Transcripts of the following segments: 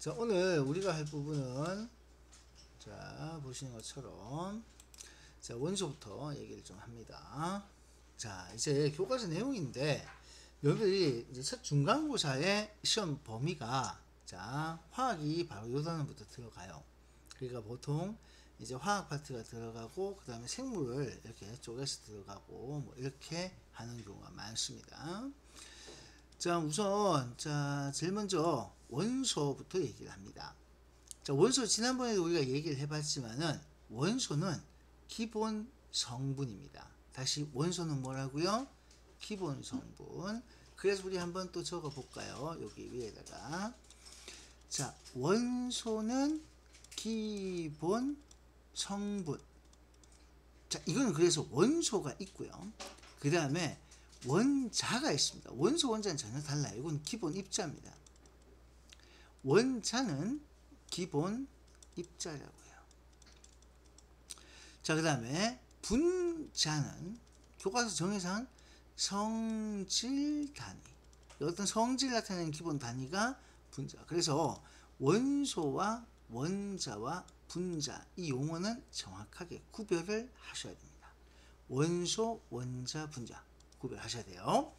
자, 오늘 우리가 할 부분은 자, 보시는 것처럼 자, 원소부터 얘기를 좀 합니다. 자, 이제 교과서 내용인데 여러분들이 이제 첫 중간고사의 시험 범위가 자, 화학이 바로 요 단원부터 들어가요. 그러니까 보통 이제 화학 파트가 들어가고 그 다음에 생물을 이렇게 쪼개서 들어가고 뭐 이렇게 하는 경우가 많습니다. 자, 우선 자, 제일 먼저 원소부터 얘기를 합니다. 자, 원소 지난번에도 우리가 얘기를 해봤지만은 원소는 기본 성분입니다. 다시 원소는 뭐라고요? 기본 성분. 그래서 우리 한번 또 적어 볼까요? 여기 위에다가 자, 원소는 기본 성분. 자, 이거는 그래서 원소가 있고요. 그 다음에 원자가 있습니다. 원소 원자는 전혀 달라요. 이건 기본 입자입니다. 원자는 기본 입자라고요. 자, 그 다음에 분자는 교과서 정의상 성질 단위. 어떤 성질 나타내는 기본 단위가 분자. 그래서 원소와 원자와 분자 이 용어는 정확하게 구별을 하셔야 됩니다. 원소, 원자, 분자 구별하셔야 돼요.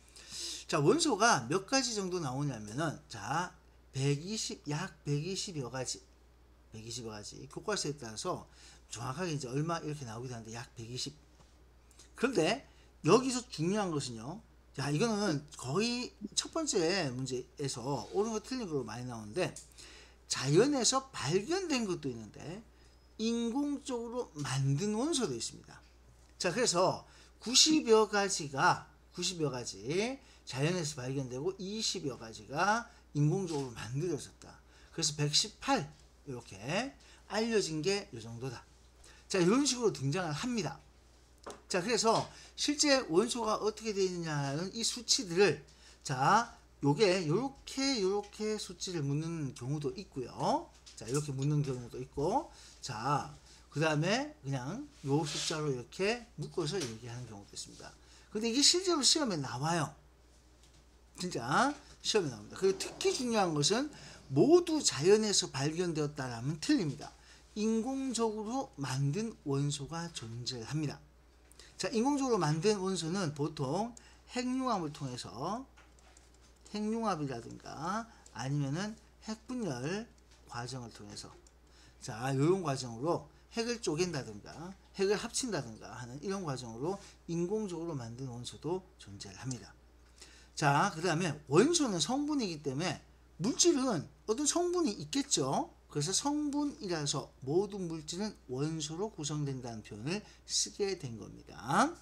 자, 원소가 몇 가지 정도 나오냐면은 자, 약 120여 가지. 120여 가지. 교과서에 따라서 정확하게 이제 얼마 이렇게 나오기도 하는데 약 120. 그런데 여기서 중요한 것은요. 자, 이거는 거의 첫 번째 문제에서 옳은 거 틀린 거로 많이 나오는데 자연에서 발견된 것도 있는데 인공적으로 만든 원소도 있습니다. 자, 그래서 90여 가지 자연에서 발견되고 20여 가지가 인공적으로 만들어졌다. 그래서 118 이렇게 알려진 게 이 정도다. 자, 이런 식으로 등장을 합니다. 자, 그래서 실제 원소가 어떻게 되어 있느냐는 이 수치들을 자, 요렇게 수치를 묻는 경우도 있고요. 자, 이렇게 묻는 경우도 있고, 자, 그 다음에 그냥 요 숫자로 이렇게 묶어서 얘기하는 경우도 있습니다. 근데 이게 실제로 시험에 나와요. 진짜 시험에 나옵니다. 그리고 특히 중요한 것은 모두 자연에서 발견되었다라면 틀립니다. 인공적으로 만든 원소가 존재합니다. 자, 인공적으로 만든 원소는 보통 핵융합을 통해서 핵융합이라든가 아니면은 핵분열 과정을 통해서 자, 이런 과정으로 핵을 쪼갠다든가 핵을 합친다든가 하는 이런 과정으로 인공적으로 만든 원소도 존재를 합니다. 자, 그 다음에 원소는 성분이기 때문에 물질은 어떤 성분이 있겠죠. 그래서 성분이라서 모든 물질은 원소로 구성된다는 표현을 쓰게 된 겁니다.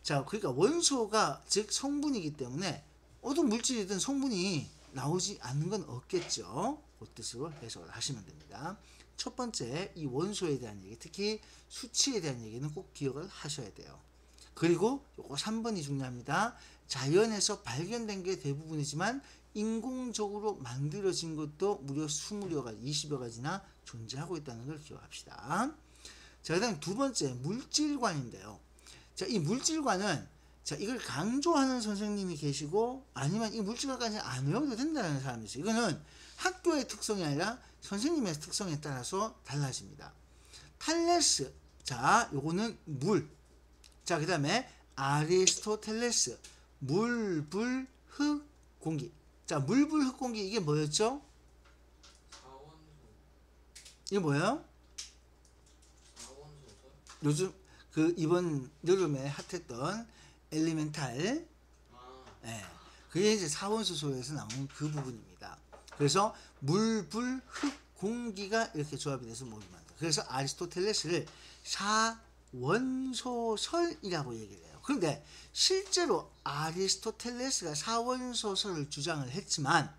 자, 그러니까 원소가 즉 성분이기 때문에 어떤 물질이든 성분이 나오지 않는 건 없겠죠. 그 뜻으로 해석을 하시면 됩니다. 첫 번째, 이 원소에 대한 얘기, 특히 수치에 대한 얘기는 꼭 기억을 하셔야 돼요. 그리고 요거 3번이 중요합니다. 자연에서 발견된 게 대부분이지만 인공적으로 만들어진 것도 무려 20여 가지, 20여 가지나 존재하고 있다는 걸 기억합시다. 자, 그 다음 두 번째, 물질관인데요. 자, 이 물질관은 자, 이걸 강조하는 선생님이 계시고 아니면 이 물질관까지 안 외워도 된다는 사람이 있어요. 이거는 학교의 특성이 아니라 선생님의 특성에 따라서 달라집니다. 탈레스, 자, 요거는 물. 자, 그 다음에 아리스토텔레스, 물, 불, 흙, 공기. 자, 물, 불, 흙, 공기 이게 뭐였죠? 사원소. 이게 뭐예요? 사원소설? 요즘 그 이번 여름에 핫했던 엘리멘탈 예, 그게 이제 사원소설에서 나오는 그 부분입니다. 그래서 물, 불, 흙, 공기가 이렇게 조합이 돼서 모두 만든다. 그래서 아리스토텔레스를 사원소설이라고 얘기를 해요. 그런데 실제로 아리스토텔레스가 사원소설을 주장을 했지만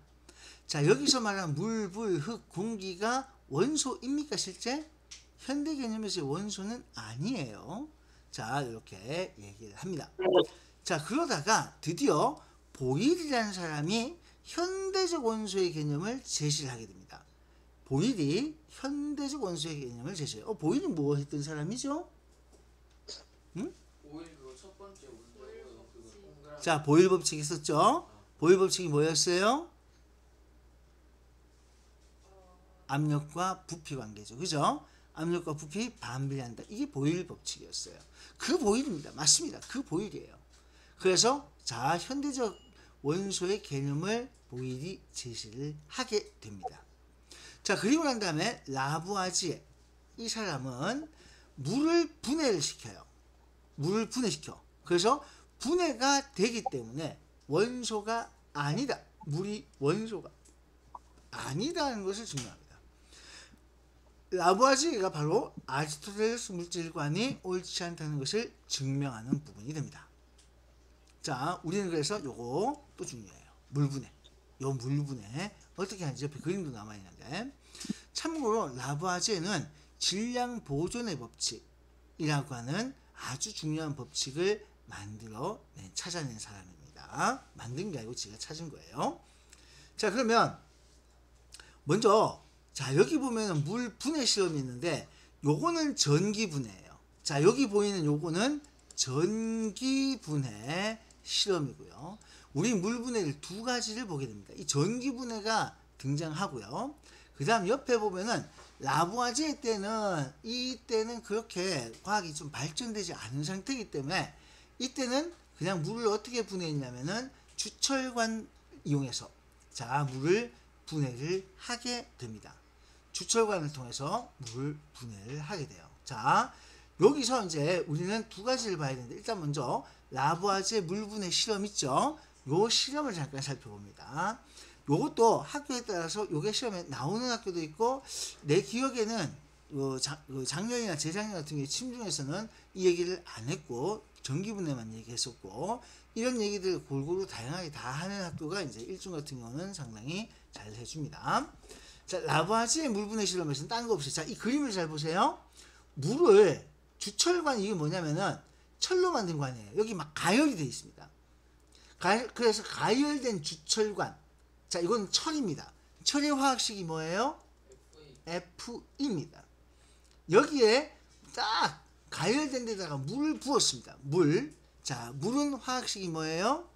자, 여기서 말하는 물, 불, 흙, 공기가 원소입니까 실제? 현대 개념에서의 원소는 아니에요. 자, 이렇게 얘기를 합니다. 자, 그러다가 드디어 보일이라는 사람이 현대적 원소의 개념을 제시를 하게 됩니다. 보일이 현대적 원소의 개념을 제시해요. 보일이 뭐 했던 사람이죠? 응? 오일 그거 첫 번째 원자고요. 그거 동그라미. 자, 보일 법칙 있었죠? 보일 법칙이 뭐였어요? 압력과 부피 관계죠. 그죠? 압력과 부피 반비례한다. 이게 보일 법칙이었어요. 그 보일입니다. 맞습니다. 그 보일이에요. 그래서 자, 현대적 원소의 개념을 보일이 제시를 하게 됩니다. 자, 그리고 난 다음에 라부아지에 이 사람은 물을 분해를 시켜요. 물을 분해시켜. 그래서 분해가 되기 때문에 원소가 아니다. 물이 원소가 아니다는 것을 증명합니다. 라부아지에가 바로 아리스토텔레스 물질관이 옳지 않다는 것을 증명하는 부분이 됩니다. 자, 우리는 그래서 요거 또 중요해요. 물분해. 요 물분해 어떻게 하는지 옆에 그림도 남아있는데, 참고로 라부아지에는 질량 보존의 법칙이라고 하는 아주 중요한 법칙을 찾아낸 사람입니다. 만든 게 아니고 지가 찾은 거예요. 자, 그러면 먼저 자, 여기 보면은 물 분해 실험이 있는데 요거는 전기 분해예요. 자, 여기 보이는 요거는 전기 분해 실험이고요. 우리 물 분해를 두 가지를 보게 됩니다. 이 전기 분해가 등장하고요. 그 다음 옆에 보면은 라부아지에 때는 이때는 그렇게 과학이 좀 발전되지 않은 상태이기 때문에 이때는 그냥 물을 어떻게 분해했냐면은 주철관 이용해서 자, 물을 분해를 하게 됩니다. 주철관을 통해서 물 분해를 하게 돼요. 자, 여기서 이제 우리는 두 가지를 봐야 되는데, 일단 먼저 라부아지의 물 분해 실험 있죠? 요 실험을 잠깐 살펴봅니다. 요것도 학교에 따라서 요게 시험에 나오는 학교도 있고, 내 기억에는 작년이나 재작년 같은 경우에 침중에서는 이 얘기를 안 했고 전기분해만 얘기했었고, 이런 얘기들 골고루 다양하게 다 하는 학교가 이제 일중 같은 경우는 상당히 잘 해줍니다. 자, 라부아지의 물분해 실험에서는 딴 거 없이, 자, 이 그림을 잘 보세요. 물을 주철관, 이게 뭐냐면은 철로 만든 관이에요. 여기 막 가열이 되어 있습니다. 그래서 가열된 주철관, 자, 이건 철입니다. 철의 화학식이 뭐예요? Fe입니다. 여기에 딱 가열된 데다가 물을 부었습니다. 물. 자, 물은 화학식이 뭐예요?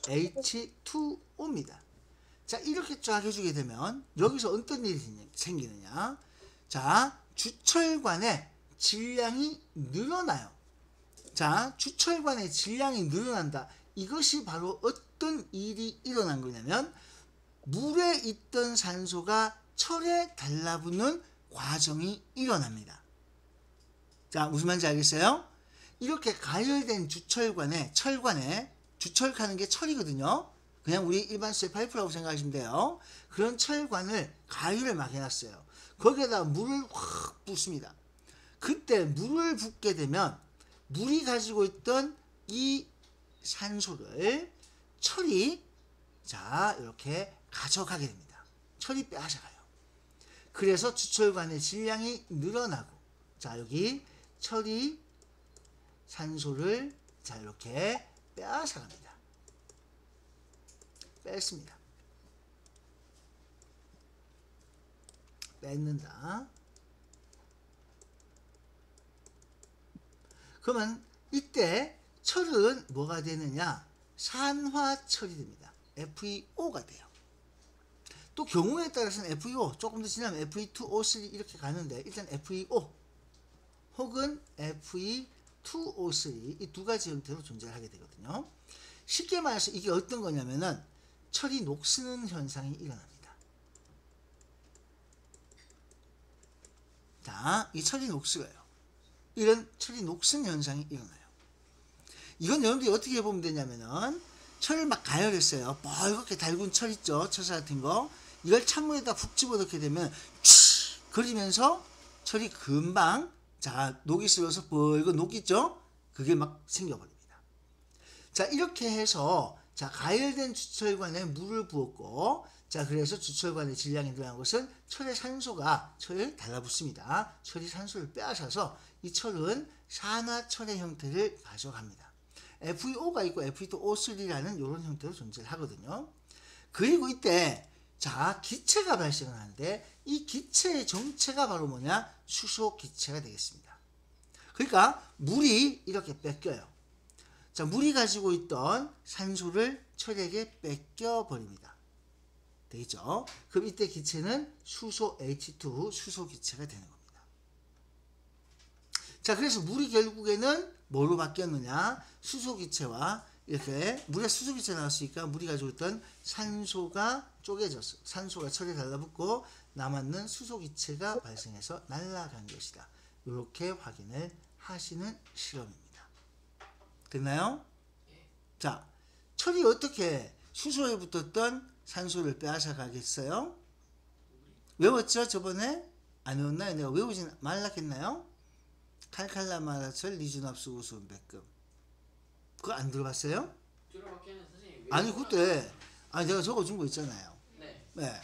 H2O입니다. 자, 이렇게 쫙 해주게 되면 여기서 어떤 일이 생기느냐? 자, 주철관의 질량이 늘어나요. 자, 주철관의 질량이 늘어난다. 이것이 바로 어떤 일이 일어난 거냐면 물에 있던 산소가 철에 달라붙는 과정이 일어납니다. 자, 무슨 말인지 알겠어요? 이렇게 가열된 주철관에, 주철하는 게 철이거든요. 그냥 우리 일반 쇠 파이프라고 생각하시면 돼요. 그런 철관을 가열을 막 해놨어요. 거기에다 물을 확 붓습니다. 그때 물을 붓게 되면 물이 가지고 있던 이 산소를 철이 자, 이렇게 가져가게 됩니다. 철이 빼앗아가요. 그래서 주철관의 질량이 늘어나고, 자, 여기 철이 산소를 자, 이렇게 빼앗아갑니다. 뺐습니다. 뺏는다. 그러면 이때 철은 뭐가 되느냐? 산화철이 됩니다. FeO가 돼요. 또 경우에 따라서는 FeO, 조금 더 지나면 Fe2O3 이렇게 가는데, 일단 FeO 혹은 Fe2O3 이 두 가지 형태로 존재하게 되거든요. 쉽게 말해서 이게 어떤 거냐면은 철이 녹슬는 현상이 일어납니다. 자, 이 철이 녹슬어요. 이런 철이 녹슨 현상이 일어나요. 이건 여러분들이 어떻게 보면 되냐면은 철을 막 가열했어요. 뻘겋게 달군 철 있죠? 철사 같은 거. 이걸 찬물에다 푹 집어넣게 되면 치 거리면서 철이 금방 자, 녹이 슬어서 뻘겋 녹 있죠? 그게 막 생겨버립니다. 자, 이렇게 해서 자, 가열된 주철관에 물을 부었고, 자, 그래서 주철관의 질량이 늘어난 것은 철의 산소가 철을 달라붙습니다. 철이 산소를 빼앗아서 이 철은 산화철의 형태를 가져갑니다. FeO가 있고 Fe2O3라는 이런 형태로 존재를 하거든요. 그리고 이때 자, 기체가 발생을 하는데 이 기체의 정체가 바로 뭐냐? 수소 기체가 되겠습니다. 그러니까 물이 이렇게 뺏겨요. 자, 물이 가지고 있던 산소를 철에게 뺏겨 버립니다. 되겠죠. 그럼 이때 기체는 수소 H2 수소 기체가 되는 겁니다. 자, 그래서 물이 결국에는 뭐로 바뀌었느냐? 수소 기체와 이렇게 물에 수소 기체 나왔으니까 물이 가지고 있던 산소가 쪼개졌어. 산소가 철에 달라붙고 남았는 수소 기체가 발생해서 날아간 것이다. 이렇게 확인을 하시는 실험입니다. 됐나요? 자, 철이 어떻게 수소에 붙었던 산소를 빼앗아 가겠어요? 외웠죠? 저번에? 안 외웠나요? 내가 외우진 말랐겠나요? 칼칼라마라철 리준합수고수은 백금. 그거 안 들어봤어요? 들어봤기는 선생님. 왜 아니 그때 내가 적어준 거 있잖아요. 네. 네.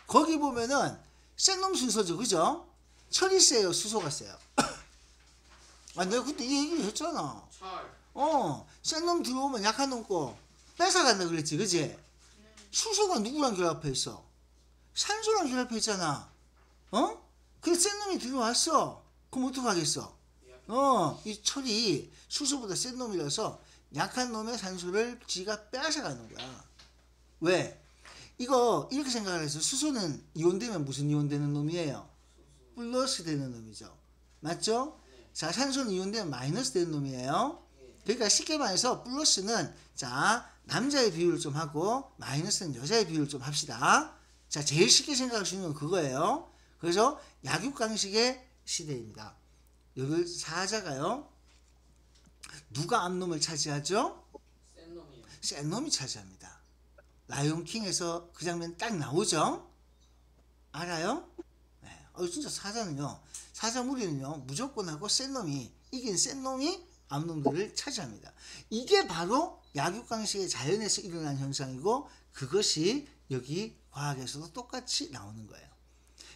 거기 보면은 센 놈 순서죠, 그죠? 철이 세요, 수소가 세요. 내가 그때 이 얘기를 했잖아. 철. 센 놈 들어오면 약한 놈 거 뺏어간다 그랬지, 그지? 수소가 누구랑 결합해 있어? 산소랑 결합해 있잖아. 그래서 센 놈이 들어왔어. 그럼 어떡하겠어? 이 철이 수소보다 센 놈이라서 약한 놈의 산소를 지가 빼앗아가는 거야. 왜? 이거 이렇게 생각을 해서 수소는 이온되면 무슨 이온되는 놈이에요? 플러스 되는 놈이죠. 맞죠? 자, 산소는 이온되면 마이너스 되는 놈이에요. 그러니까 쉽게 말해서 플러스는 자 남자의 비율을 좀 하고 마이너스는 여자의 비율을 좀 합시다. 자, 제일 쉽게 생각할 수 있는 건 그거예요. 그래서 약육강식의 시대입니다. 여기 사자가요. 누가 앞놈을 차지하죠? 센 놈이요. 센 놈이 차지합니다. 라이온킹에서 그 장면 딱 나오죠? 알아요? 네. 진짜 사자는요. 사자 무리는요. 무조건 하고 센 놈이 이긴 센 놈이 앞놈들을 차지합니다. 이게 바로 약육강식의 자연에서 일어난 현상이고 그것이 여기 과학에서도 똑같이 나오는 거예요.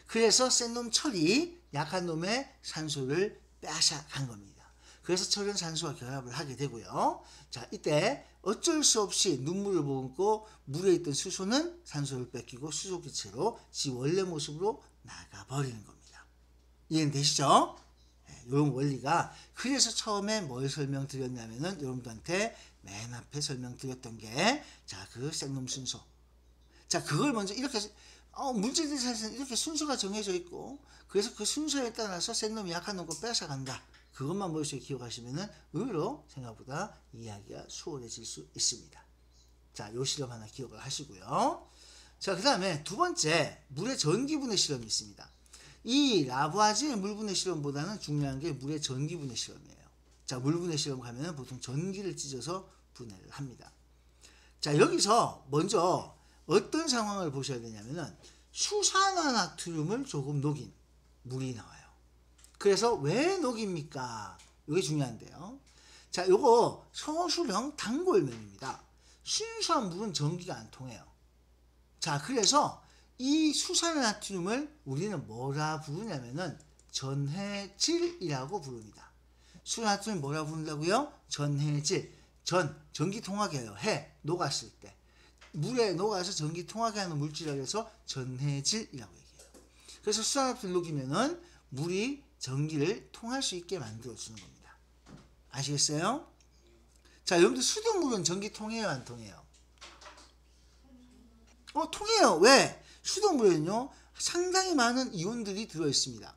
그래서 센 놈 철이 약한 놈의 산소를 빼앗아 간 겁니다. 그래서 철은 산소와 결합을 하게 되고요. 자, 이때 어쩔 수 없이 눈물을 머금고 물에 있던 수소는 산소를 뺏기고 수소 기체로 지 원래 모습으로 나가버리는 겁니다. 이해되시죠? 네, 이런 원리가 그래서 처음에 뭘 설명드렸냐면은 여러분들한테 맨 앞에 설명드렸던 게 자, 그 생놈 순서. 자, 그걸 먼저 이렇게 물질들 사실은 이렇게 순서가 정해져 있고 그래서 그 순서에 따라서 센 놈이 약한 놈 거 뺏어 간다. 그것만 머릿속에 기억하시면은 의외로 생각보다 이해하기가 수월해질 수 있습니다. 자, 요 실험 하나 기억을 하시고요. 자, 그 다음에 두 번째 물의 전기분해 실험이 있습니다. 이 라부아지의 물분해 실험보다는 중요한 게 물의 전기분해 실험이에요. 자, 물분해 실험 가면은 보통 전기를 찢어서 분해를 합니다. 자, 여기서 먼저 어떤 상황을 보셔야 되냐면은 수산화나트륨을 조금 녹인 물이 나와요. 그래서 왜 녹입니까? 이게 중요한데요. 자, 요거 서술형 단골면입니다. 순수한 물은 전기가 안 통해요. 자, 그래서 이 수산화나트륨을 우리는 뭐라 부르냐면은 전해질이라고 부릅니다. 수산화나트륨 뭐라 부른다고요? 전해질. 전기 통하게 해요. 녹았을 때. 물에 녹아서 전기 통하게 하는 물질이라고 해서 전해질이라고 얘기해요. 그래서 수산화나트륨 녹이면은 물이 전기를 통할 수 있게 만들어주는 겁니다. 아시겠어요? 자, 여러분들 수돗물은 전기 통해요? 안 통해요? 통해요. 왜? 수돗물에는요, 상당히 많은 이온들이 들어있습니다.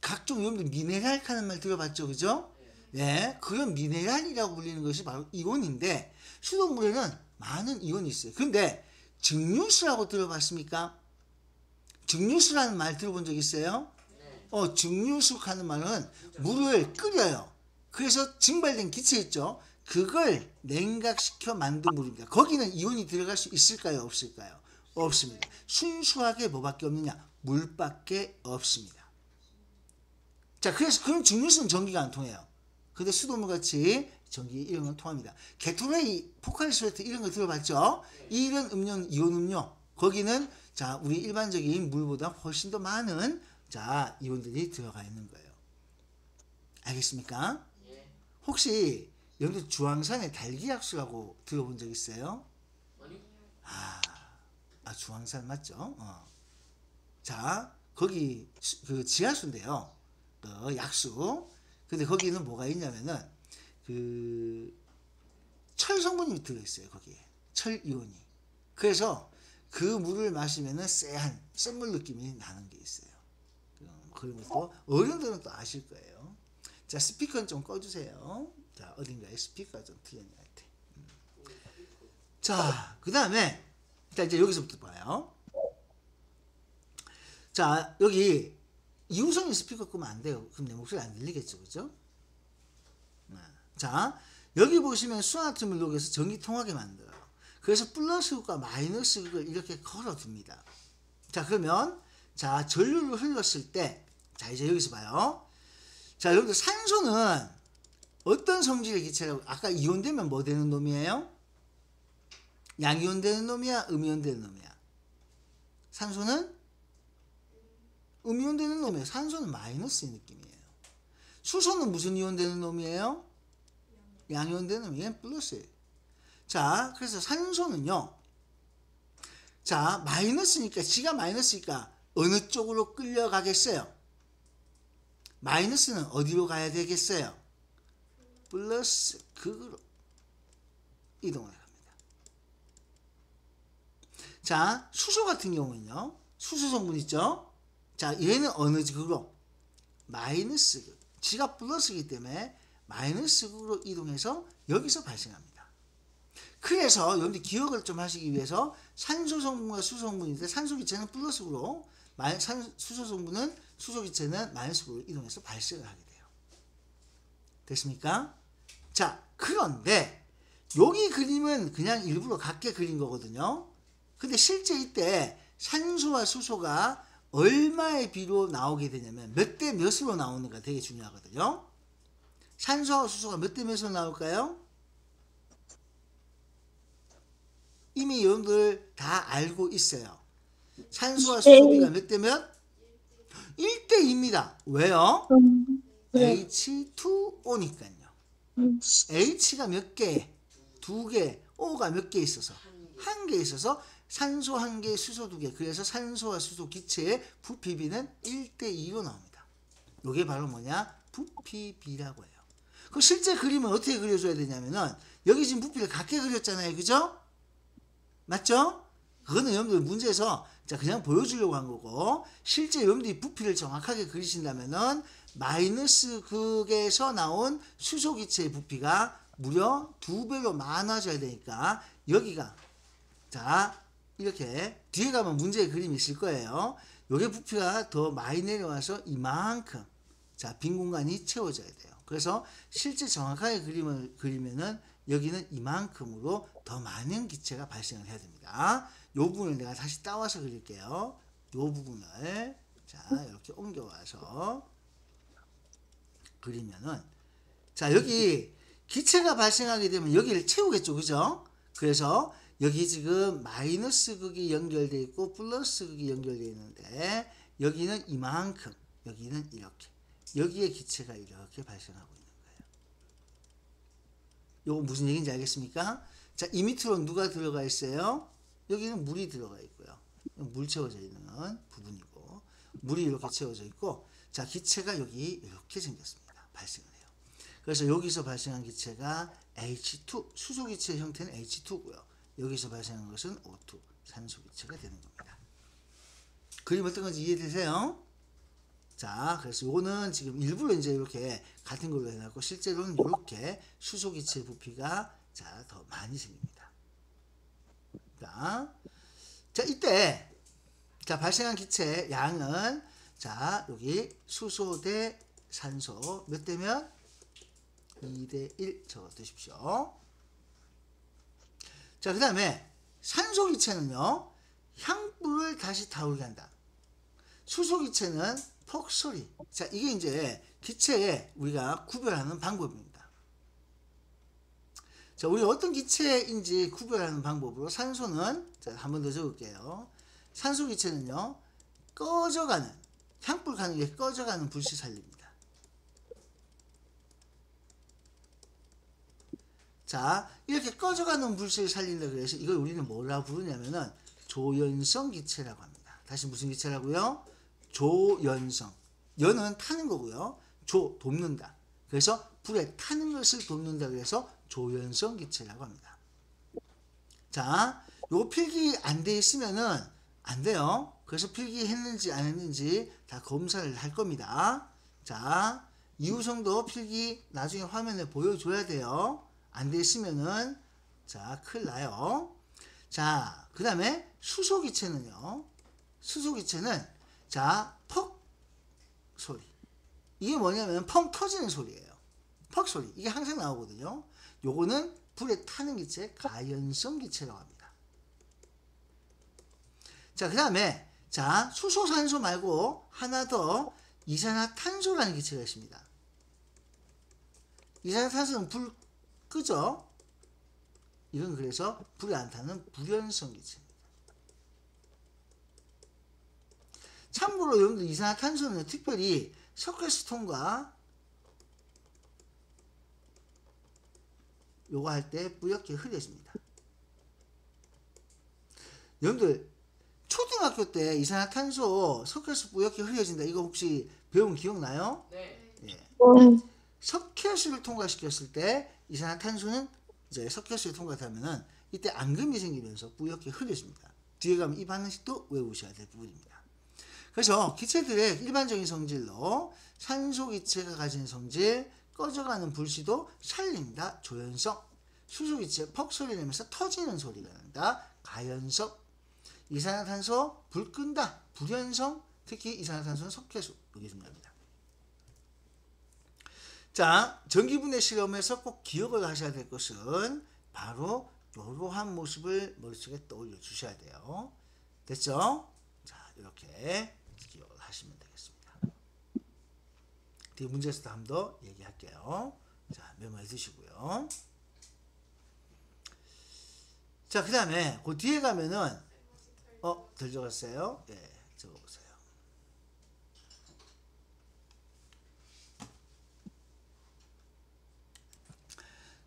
각종 여러분들 미네랄 하는 말 들어봤죠? 그죠? 네, 그런 미네랄이라고 불리는 것이 바로 이온인데, 수돗물에는 많은 이온이 있어요. 근데, 증류수라고 들어봤습니까? 증류수라는 말 들어본 적 있어요? 증류수 하는 말은 물을 끓여요. 그래서 증발된 기체 있죠? 그걸 냉각시켜 만든 물입니다. 거기는 이온이 들어갈 수 있을까요? 없을까요? 없습니다. 순수하게 뭐밖에 없느냐? 물밖에 없습니다. 자, 그래서 그럼 증류수는 전기가 안 통해요. 근데 수돗물 같이 전기 이런 건 통합니다. 게토레이, 포카리스웨트 이런 거 들어봤죠? 이런 음료는 이온 음료. 거기는 자, 우리 일반적인 물보다 훨씬 더 많은 자, 이온들이 들어가 있는 거예요. 알겠습니까? 혹시 여러분들 주황산의 달기약수라고 들어본 적 있어요? 주황산 맞죠? 자, 거기 그 지하수인데요. 그 약수. 근데 거기는 뭐가 있냐면은 그 철 성분이 들어있어요. 거기에 철 이온이. 그래서 그 물을 마시면은 쎄한 쇳물 느낌이 나는 게 있어요. 그런 것도 어른들은 또 아실 거예요. 자, 스피커는 좀 꺼주세요. 자, 어딘가에 스피커가 좀 틀린 것 같아. 자, 그 다음에 자, 이제 여기서부터 봐요. 자, 여기 이우성이 스피커 끄면 안 돼요. 그럼 내 목소리 안 들리겠죠, 그죠? 자, 여기 보시면 수화나트륨을 녹여서 전기 통하게 만들어요. 그래서 플러스극과 마이너스극을 이렇게 걸어둡니다. 자, 그러면 자, 전류를 흘렀을 때, 자, 이제 여기서 봐요. 자, 여러분들 산소는 어떤 성질의 기체라고, 아까 이온되면 뭐 되는 놈이에요? 양이온 되는 놈이야? 음이온 되는 놈이야? 산소는 음이온 되는 놈이에요. 산소는 마이너스의 느낌이에요. 수소는 무슨 이온 되는 놈이에요? 양이온 되는 놈이에요. 얘는 플러스예요. 자, 그래서 산소는요. 자, 마이너스니까, G가 마이너스니까 어느 쪽으로 끌려가겠어요? 마이너스는 어디로 가야 되겠어요? 플러스 극으로 이동을 합니다. 자, 수소 같은 경우는요. 수소 성분 있죠? 자, 얘는 어느 극으로? 마이너스 극. G가 플러스이기 때문에 마이너스 극으로 이동해서 여기서 발생합니다. 그래서 여러분들 기억을 좀 하시기 위해서 산소 성분과 수소 성분인데 산소 기체는 플러스로 수소 성분은 수소 기체는 마이너스로 이동해서 발생을 하게 돼요. 됐습니까? 자, 그런데 여기 그림은 그냥 일부러 같게 그린 거거든요. 근데 실제 이때 산소와 수소가 얼마의 비로 나오게 되냐면 몇 대 몇으로 나오는가 되게 중요하거든요. 산소와 수소가 몇 대 몇으로 나올까요? 이미 여러분들 다 알고 있어요. 산소와 수소비가 몇 대 몇? 1대 2입니다. 왜요? H2O니까요. H가 몇 개? 2개. O가 몇 개 있어서? 1개 있어서 산소 1개, 수소 2개. 그래서 산소와 수소 기체의 부피비는 1대 2로 나옵니다. 이게 바로 뭐냐? 부피비라고 해요. 그 실제 그림은 어떻게 그려줘야 되냐면은 여기 지금 부피를 같게 그렸잖아요. 그죠? 맞죠? 그거는 여러분들 문제에서 그냥 보여주려고 한 거고, 실제 여러분들이 부피를 정확하게 그리신다면은 마이너스 극에서 나온 수소 기체의 부피가 무려 2배로 많아져야 되니까 여기가 자 이렇게 뒤에 가면 문제의 그림이 있을 거예요. 요게 부피가 더 많이 내려와서 이만큼 빈 공간이 채워져야 돼요. 그래서 실제 정확하게 그림을 그리면은 여기는 이만큼으로 더 많은 기체가 발생을 해야 됩니다. 요 부분을 내가 다시 따와서 그릴게요. 요 부분을 이렇게 옮겨와서 그리면은 여기 기체가 발생하게 되면 여기를 채우겠죠. 그죠? 그래서 여기 지금 마이너스 극이 연결되어 있고 플러스 극이 연결되어 있는데 여기는 이만큼, 여기는 이렇게, 여기에 기체가 이렇게 발생하고 있는 거예요. 요거 무슨 얘기인지 알겠습니까? 자, 이 밑으로 누가 들어가 있어요? 여기는 물이 들어가 있고요. 물 채워져 있는 부분이고, 물이 이렇게 채워져 있고, 자, 기체가 여기 이렇게 생겼습니다. 발생을 해요. 그래서 여기서 발생한 기체가 H2, 수소 기체 형태는 H2고요. 여기서 발생한 것은 O2, 산소 기체가 되는 겁니다. 그림 어떤 건지 이해되세요? 자, 그래서 요거는 지금 일부러 이제 이렇게 같은 걸로 해놨고, 실제로는 이렇게 수소 기체 부피가 더 많이 생깁니다. 자, 이때 발생한 기체 양은 여기 수소 대 산소 몇 대 몇? 2대 1 적어 두십시오. 자, 그 다음에 산소 기체는요, 향불을 다시 타오르게 한다. 수소 기체는 폭소리. 자, 이게 이제 기체에 우리가 구별하는 방법입니다. 자, 우리 어떤 기체인지 구별하는 방법으로 산소는 한 번 더 적을게요. 산소 기체는요, 꺼져가는, 향불 가는 게 꺼져가는 불씨 살립니다. 자, 이렇게 꺼져가는 불씨를 살린다 그래서 이걸 우리는 뭐라 부르냐면은 조연성 기체라고 합니다. 다시 무슨 기체라고요? 조연성. 연은 타는 거고요. 돕는다. 그래서 불에 타는 것을 돕는다 그래서 조연성 기체라고 합니다. 자, 요거 필기 안 돼 있으면은 안 돼요. 그래서 필기했는지 안 했는지 다 검사를 할 겁니다. 자, 이우성도 필기 나중에 화면에 보여줘야 돼요. 안 돼 있으면은 자, 큰일 나요. 자, 그 다음에 수소기체는요. 수소기체는 자, 퍽 소리. 이게 뭐냐면 펑 터지는 소리예요. 퍽 소리. 이게 항상 나오거든요. 요거는 불에 타는 기체, 가연성 기체라고 합니다. 자, 그 다음에 자, 수소산소 말고 하나 더 이산화탄소라는 기체가 있습니다. 이산화탄소는 불 끄죠? 이건 그래서 불이 안 타는 불연성 기체입니다. 참고로 여러분들 이산화탄소는 특별히 석회수통과 요거 할 때 뿌옇게 흐려집니다. 여러분들 초등학교 때 이산화탄소 석회수 뿌옇게 흐려진다. 이거 혹시 배운 기억나요? 네. 예. 석회수를 통과시켰을 때 이산화탄소는 이제 석회수에 통과하면은 이때 앙금이 생기면서 뿌옇게 흐려집니다. 뒤에 가면 이 반응식도 외우셔야 될 부분입니다. 그래서 기체들의 일반적인 성질로 산소 기체가 가진 성질, 꺼져가는 불씨도 살린다, 조연성. 수소 기체 퍽 소리 내면서 터지는 소리가 난다, 가연성. 이산화탄소 불 끈다, 불연성. 특히 이산화탄소는 석회수. 이게 중요합니다. 자, 전기분해 실험에서 꼭 기억을 하셔야 될 것은 바로 이러한 모습을 머릿속에 떠올려 주셔야 돼요. 됐죠? 자, 이렇게 기억을 하시면 되겠습니다. 뒤에 문제에서도 한 번 더 얘기할게요. 자, 메모해 두시고요. 자, 그 다음에 그 뒤에 가면은 덜 적었어요? 예, 적어보세요.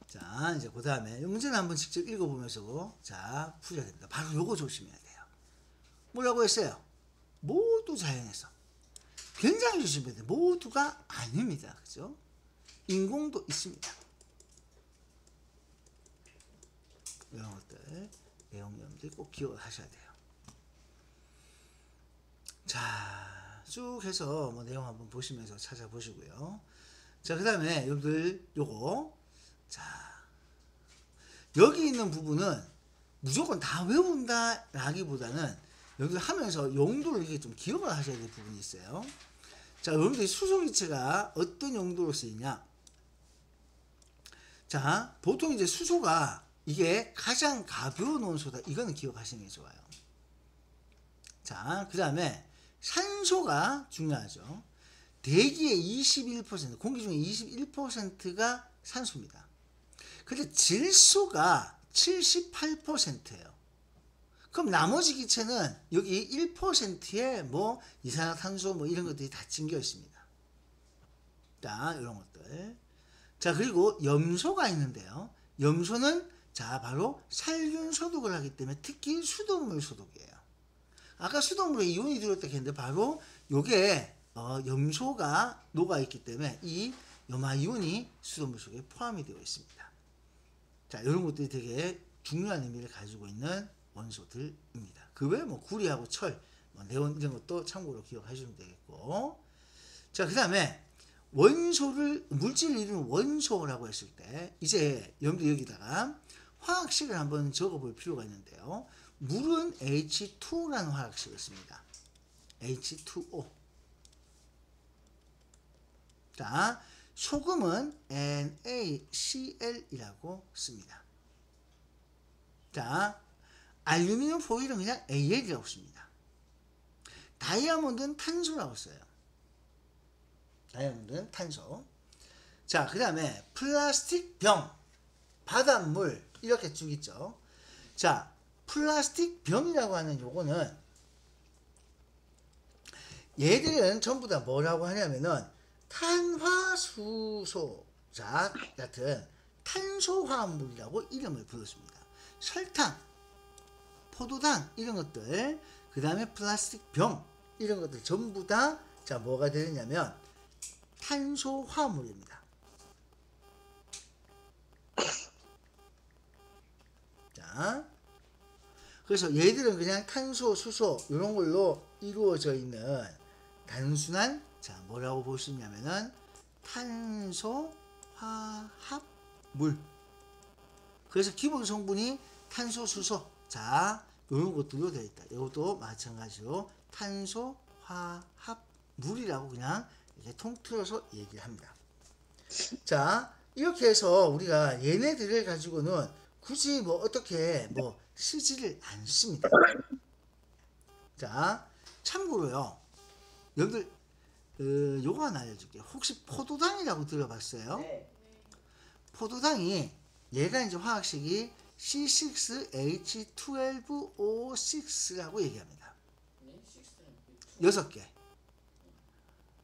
자, 이제 그 다음에 문제는 한번 직접 읽어보면서 자, 풀어야 됩니다. 바로 요거 조심해야 돼요. 뭐라고 했어요? 모두 자연에서. 굉장히 조심해야 돼요. 모두가 아닙니다. 그죠? 인공도 있습니다. 이런 것들, 내용 여러분들이 꼭 기억을 하셔야 돼요. 자, 쭉 해서 뭐 내용 한번 보시면서 찾아보시고요. 자, 그 다음에 여러분들 요거. 자, 여기 있는 부분은 무조건 다 외운다 라기보다는 여기 하면서 용도를 이게 좀 기억을 하셔야 될 부분이 있어요. 자, 여러분들이 수소기체가 어떤 용도로 쓰이냐. 자, 보통 이제 수소가 이게 가장 가벼운 원소다. 이거는 기억하시는 게 좋아요. 자, 그 다음에 산소가 중요하죠. 대기의 21%, 공기 중에 21%가 산소입니다. 근데 질소가 78%예요. 그럼 나머지 기체는 여기 1%에 뭐 이산화탄소 뭐 이런 것들이 다 찡겨 있습니다. 자, 이런 것들. 자, 그리고 염소가 있는데요. 염소는 자, 바로 살균 소독을 하기 때문에 특히 수돗물 소독이에요. 아까 수돗물에 이온이 들어있다고 했는데 바로 요게 염소가 녹아있기 때문에 이 염화이온이 수돗물 속에 포함이 되어 있습니다. 자, 이런 것들이 되게 중요한 의미를 가지고 있는 원소들입니다. 그 외에 뭐 구리하고 철, 뭐 네온 이런 것도 참고로 기억하시면 되겠고. 자, 그 다음에 원소를, 물질을 이루는 원소라고 했을 때 이제 여러분들 여기다가 화학식을 한번 적어볼 필요가 있는데요. 물은 H2라는 화학식을 씁니다. H2O. 자, 소금은 NaCl이라고 씁니다. 자, 알루미늄 포일은 그냥 Al이라고 씁니다. 다이아몬드는 탄소라고 써요. 다이아몬드는 탄소. 자, 그 다음에 플라스틱 병, 바닷물 이렇게 쭉 있죠. 자, 플라스틱 병이라고 하는 요거는 얘들은 전부 다 뭐라고 하냐면은 탄화수소자 같은 탄소화합물이라고 이름을 불렀습니다. 설탕, 포도당 이런 것들, 그 다음에 플라스틱 병 이런 것들 전부 다 자 뭐가 되느냐면 탄소화합물입니다. 자, 그래서 얘들은 그냥 탄소, 수소 이런 걸로 이루어져 있는 단순한 자 뭐라고 볼 수 있냐면은 탄소, 화합, 물. 그래서 기본 성분이 탄소, 수소. 자 이런 것들로 되어 있다. 이것도 마찬가지로 탄소, 화합, 물이라고 그냥 이렇게 통틀어서 얘기를 합니다. 자 이렇게 해서 우리가 얘네들을 가지고는 굳이 뭐 어떻게 뭐 쓰지를 않습니다. 자 참고로요 여러분들 요거 하나 알려줄게요. 혹시 포도당이라고 들어봤어요? 네. 포도당이 얘가 이제 화학식이 C6H12O6라고 얘기합니다. 네? 식스는 6개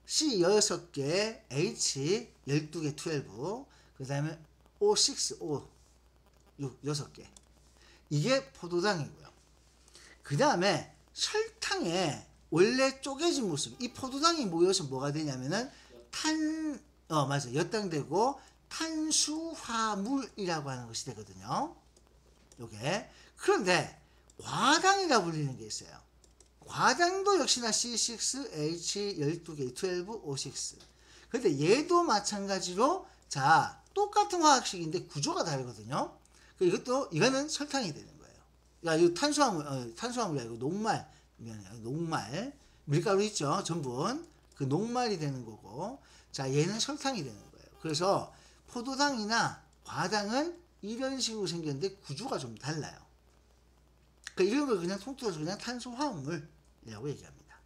C 6개 H 12개 12 그 다음에 O6 O 6개 이게 포도당이고요. 그 다음에 설탕에 원래 쪼개진 모습 이 포도당이 모여서 뭐가 되냐면은 맞아 엿당되고 탄수화물이라고 하는 것이 되거든요. 요게 그런데 과당이라 불리는 게 있어요. 과당도 역시나 C6H12개 12O6 근데 얘도 마찬가지로 자 똑같은 화학식인데 구조가 다르거든요. 이거는 설탕이 되는 거예요. 그러니까 이 탄수화물이 아니고 녹말 밀가루 있죠 전분 그 녹말이 되는 거고 자 얘는 설탕이 되는 거예요. 그래서 포도당이나 과당은 이런 식으로 생겼는데 구조가 좀 달라요. 그러니까 이런 걸 그냥 통틀어서 그냥 탄소화물이라고 얘기합니다.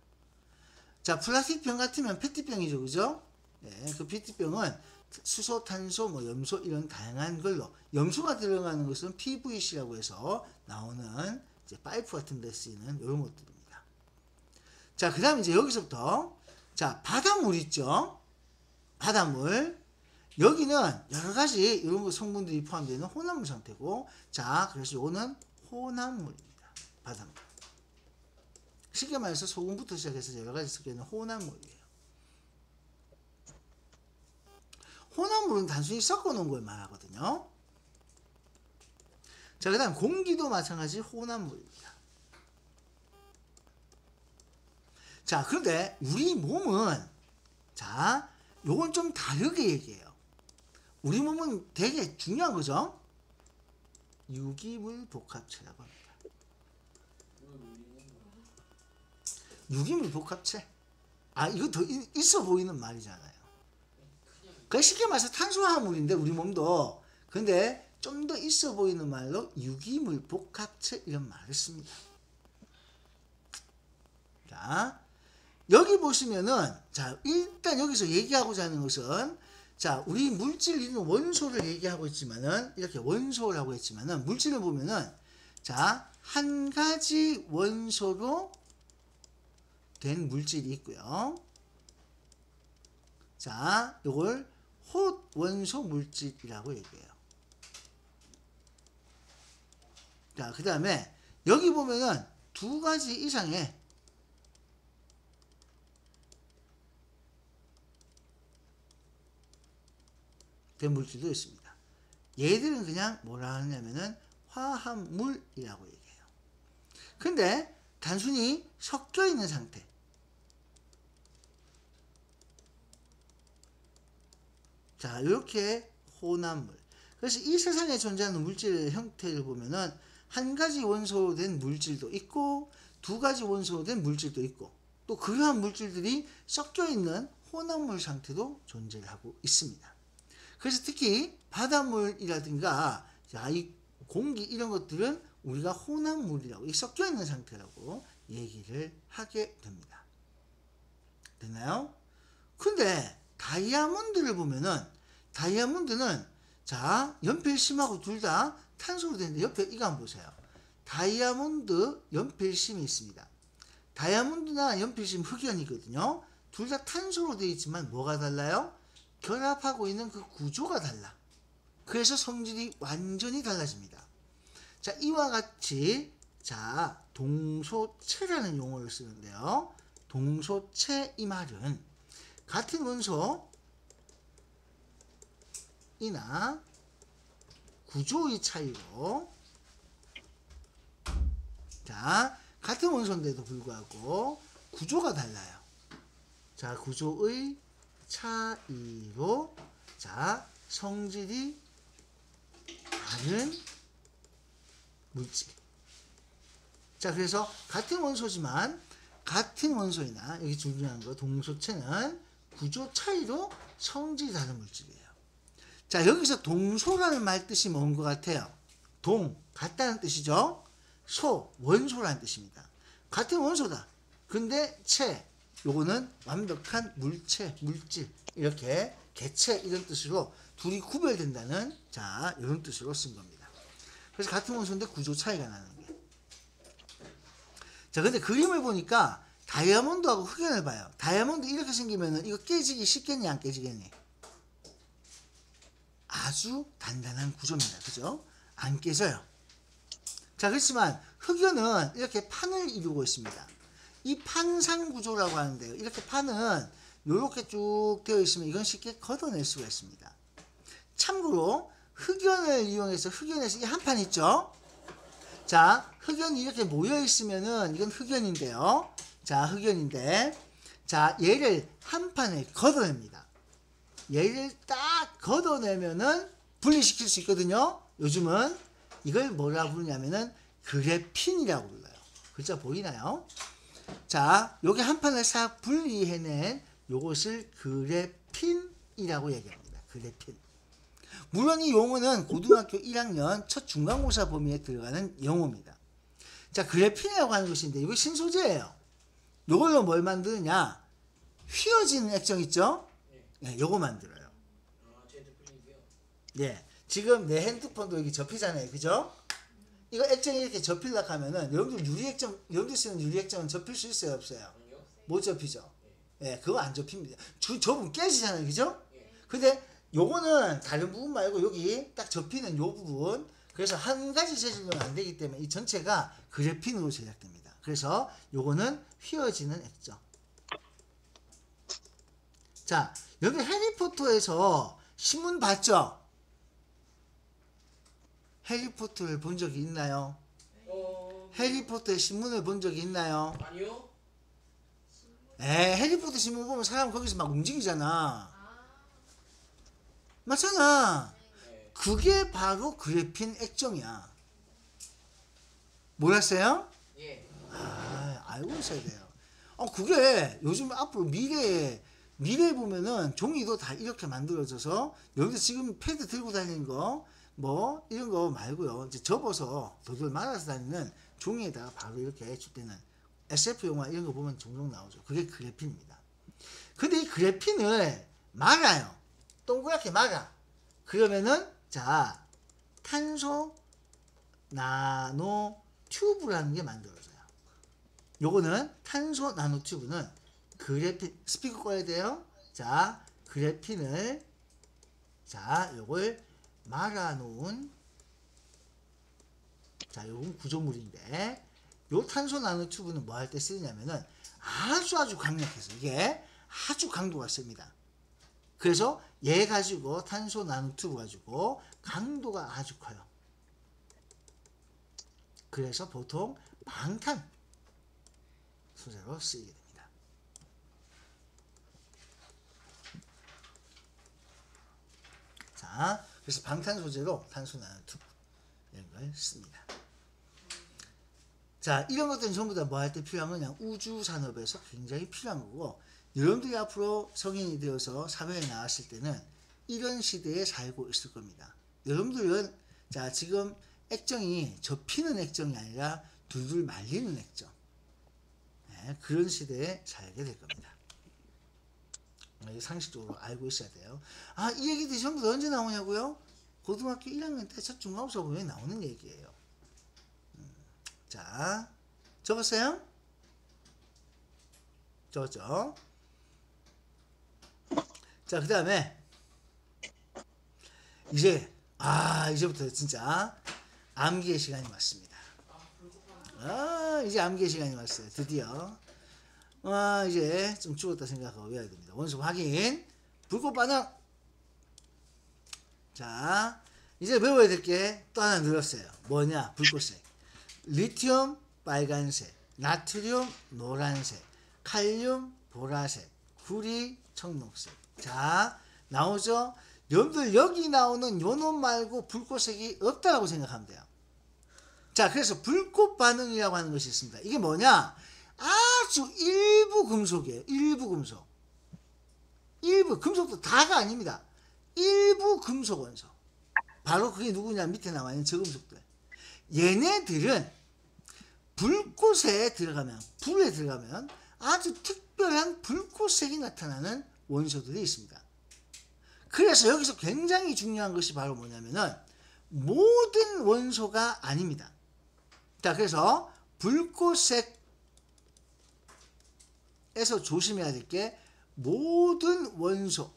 자 플라스틱 병 같으면 페트병이죠 그죠? 네, 그 페트병은 수소, 탄소, 뭐 염소 이런 다양한 걸로 염소가 들어가는 것은 PVC라고 해서 나오는 이제 파이프 같은 데 쓰이는 이런 것들입니다. 자, 그 다음에 이제 여기서부터 자 바닷물 있죠? 바닷물 여기는 여러 가지 이런 거 성분들이 포함되어 있는 혼합물 상태고 자 그래서 이거는 혼합물입니다. 바닷물 쉽게 말해서 소금부터 시작해서 여러 가지 섞여 있는 혼합물이에요. 혼합물은 단순히 섞어 놓은 걸 말하거든요. 자, 그 다음 공기도 마찬가지 혼합물입니다. 자, 그런데 우리 몸은 자, 요건 좀 다르게 얘기해요. 우리 몸은 되게 중요한 거죠. 유기물 복합체라고 합니다. 유기물 복합체. 아, 이거 더 있어 보이는 말이잖아요. 그 쉽게 말해서 탄수화물인데 우리 몸도 근데 좀 더 있어 보이는 말로 유기물 복합체 이런 말을 씁니다. 자 여기 보시면은 자 일단 여기서 얘기하고자 하는 것은 자 우리 물질 있는 원소를 얘기하고 있지만은 이렇게 원소라고 했지만은 물질을 보면은 자 한 가지 원소로 된 물질이 있고요. 자 이걸 헛원소 물질이라고 얘기해요. 자, 그 다음에 여기 보면은 두 가지 이상의 된 물질도 있습니다. 얘들은 그냥 뭐라 하냐면은 화합물이라고 얘기해요. 근데 단순히 섞여 있는 상태. 자, 이렇게 혼합물. 그래서 이 세상에 존재하는 물질의 형태를 보면은 한 가지 원소로 된 물질도 있고 두 가지 원소로 된 물질도 있고 또 그러한 물질들이 섞여 있는 혼합물 상태도 존재를 하고 있습니다. 그래서 특히 바닷물이라든가 이 공기 이런 것들은 우리가 혼합물이라고 섞여 있는 상태라고 얘기를 하게 됩니다. 됐나요? 근데 다이아몬드를 보면은 다이아몬드는 자 연필심하고 둘 다 탄소로 되는데 옆에 이거 한번 보세요. 다이아몬드 연필심이 있습니다. 다이아몬드나 연필심 흑연이거든요. 둘 다 탄소로 되어 있지만 뭐가 달라요? 결합하고 있는 그 구조가 달라. 그래서 성질이 완전히 달라집니다. 자 이와 같이 자 동소체라는 용어를 쓰는데요. 동소체 이 말은 같은 원소 이나 구조의 차이로 자, 같은 원소인데도 불구하고 구조가 달라요. 자, 구조의 차이로 자, 성질이 다른 물질. 자, 그래서 같은 원소지만 같은 원소이나 여기 중요한 거 동소체는 구조 차이로 성질이 다른 물질이에요. 자, 여기서 동소라는 말 뜻이 뭔 것 같아요? 동, 같다는 뜻이죠. 소, 원소라는 뜻입니다. 같은 원소다. 근데 체, 요거는 완벽한 물체, 물질, 이렇게 개체 이런 뜻으로 둘이 구별된다는 자, 이런 뜻으로 쓴 겁니다. 그래서 같은 원소인데 구조 차이가 나는 게. 자, 근데 그림을 보니까 다이아몬드하고 흑연을 봐요. 다이아몬드 이렇게 생기면은 이거 깨지기 쉽겠니, 안 깨지겠니? 아주 단단한 구조입니다. 그죠? 안 깨져요. 자, 그렇지만 흑연은 이렇게 판을 이루고 있습니다. 이 판상 구조라고 하는데요. 이렇게 판은 이렇게 쭉 되어 있으면 이건 쉽게 걷어낼 수가 있습니다. 참고로 흑연을 이용해서 흑연에서 이 한 판 있죠? 자, 흑연이 이렇게 모여 있으면은 이건 흑연인데요. 자, 흑연인데 자, 얘를 한 판에 걷어냅니다. 얘를 딱 걷어내면은 분리시킬 수 있거든요. 요즘은 이걸 뭐라 부르냐면은 그래핀이라고 불러요. 글자 보이나요? 자, 여기 한 판을 싹 분리해낸 요것을 그래핀이라고 얘기합니다. 그래핀. 물론 이 용어는 고등학교 1학년 첫 중간고사 범위에 들어가는 용어입니다. 자, 그래핀이라고 하는 것인데 이거 신소재예요. 요걸로 뭘 만드느냐? 휘어지는 액정 있죠? 네, 요거 만들어요. 예, 지금 내 핸드폰도 여기 접히잖아요. 그죠? 이거 액정이 이렇게 접히려고 하면은 여러분들 유리 액정, 여러분들 쓰는 유리 액정은 접힐 수 있어요? 없어요? 못 접히죠? 예, 그거 안 접힙니다. 접으면 깨지잖아요. 그죠? 근데 요거는 다른 부분 말고 여기 딱 접히는 요 부분, 그래서 한 가지 재질로는 안 되기 때문에 이 전체가 그래핀으로 제작됩니다. 그래서 요거는 휘어지는 액정. 자, 여기 해리포터에서 신문 봤죠? 해리포터를 본 적이 있나요? 해리포터의 신문을 본 적이 있나요? 아니요. 해리포터 신문 보면 사람 거기서 막 움직이잖아. 맞잖아. 네. 그게 바로 그래핀 액정이야. 몰랐어요? 예. 알고 있어야 돼요. 그게 요즘 앞으로 미래에 보면은 종이도 다 이렇게 만들어져서 여기서 지금 패드 들고 다니는 거 뭐 이런 거 말고요. 이제 접어서 돌돌 말아서 다니는 종이에다가 바로 이렇게 해줄 때는 SF 영화 이런 거 보면 종종 나오죠. 그게 그래핀입니다. 근데 이 그래핀을 말아요. 동그랗게 말아. 그러면은 자, 탄소 나노 튜브라는 게 만들어져요. 요거는 탄소 나노 튜브는 그래핀, 스피커 꺼야 돼요. 자, 그래핀을 자, 요걸 말아놓은 자, 요건 구조물인데 요 탄소 나노 튜브는 뭐 할 때 쓰냐면은 아주 강력해서 이게 아주 강도가 셉니다. 그래서 얘 가지고 탄소 나노 튜브 가지고 강도가 아주 커요. 그래서 보통 방탄 소재로 쓰이게 됩니다. 자, 그래서 방탄 소재로 탄소 나노 튜브 이런 걸 씁니다. 자, 이런 것들은 전부 다 뭐 할 때 필요한 거냐? 우주 산업에서 굉장히 필요한 거고, 여러분들이 앞으로 성인이 되어서 사회에 나왔을 때는 이런 시대에 살고 있을 겁니다. 여러분들은 자, 지금 액정이 접히는 액정이 아니라 둘둘 말리는 액정, 네, 그런 시대에 살게 될 겁니다. 상식적으로 알고 있어야 돼요. 이 얘기들이 전부 다 언제 나오냐고요? 고등학교 1학년 때 첫 중간고사 보면 나오는 얘기예요. 자, 적었어요? 적었죠? 자, 그 다음에 이제부터 진짜 암기의 시간이 왔습니다. 이제 암기의 시간이 왔어요. 드디어. 이제 좀 죽었다 생각하고 외워야 됩니다. 원소 확인. 불꽃 반응. 자, 이제 외워야 될 게 또 하나 늘었어요. 뭐냐? 불꽃색. 리튬 빨간색, 나트륨 노란색, 칼륨 보라색, 구리 청록색. 자, 나오죠? 여러분들 여기 나오는 요 놈 말고 불꽃색이 없다고 생각하면 돼요. 자, 그래서 불꽃 반응이라고 하는 것이 있습니다. 이게 뭐냐? 아주 일부 금속이에요. 일부 금속. 일부 금속도 다가 아닙니다. 일부 금속 원소. 바로 그게 누구냐? 밑에 나와 있는 저금속들. 얘네들은 불꽃에 들어가면, 불에 들어가면 아주 특별한 불꽃색이 나타나는 원소들이 있습니다. 그래서 여기서 굉장히 중요한 것이 바로 뭐냐면은 모든 원소가 아닙니다. 자, 그래서 불꽃색에서 조심해야 될 게 모든 원소,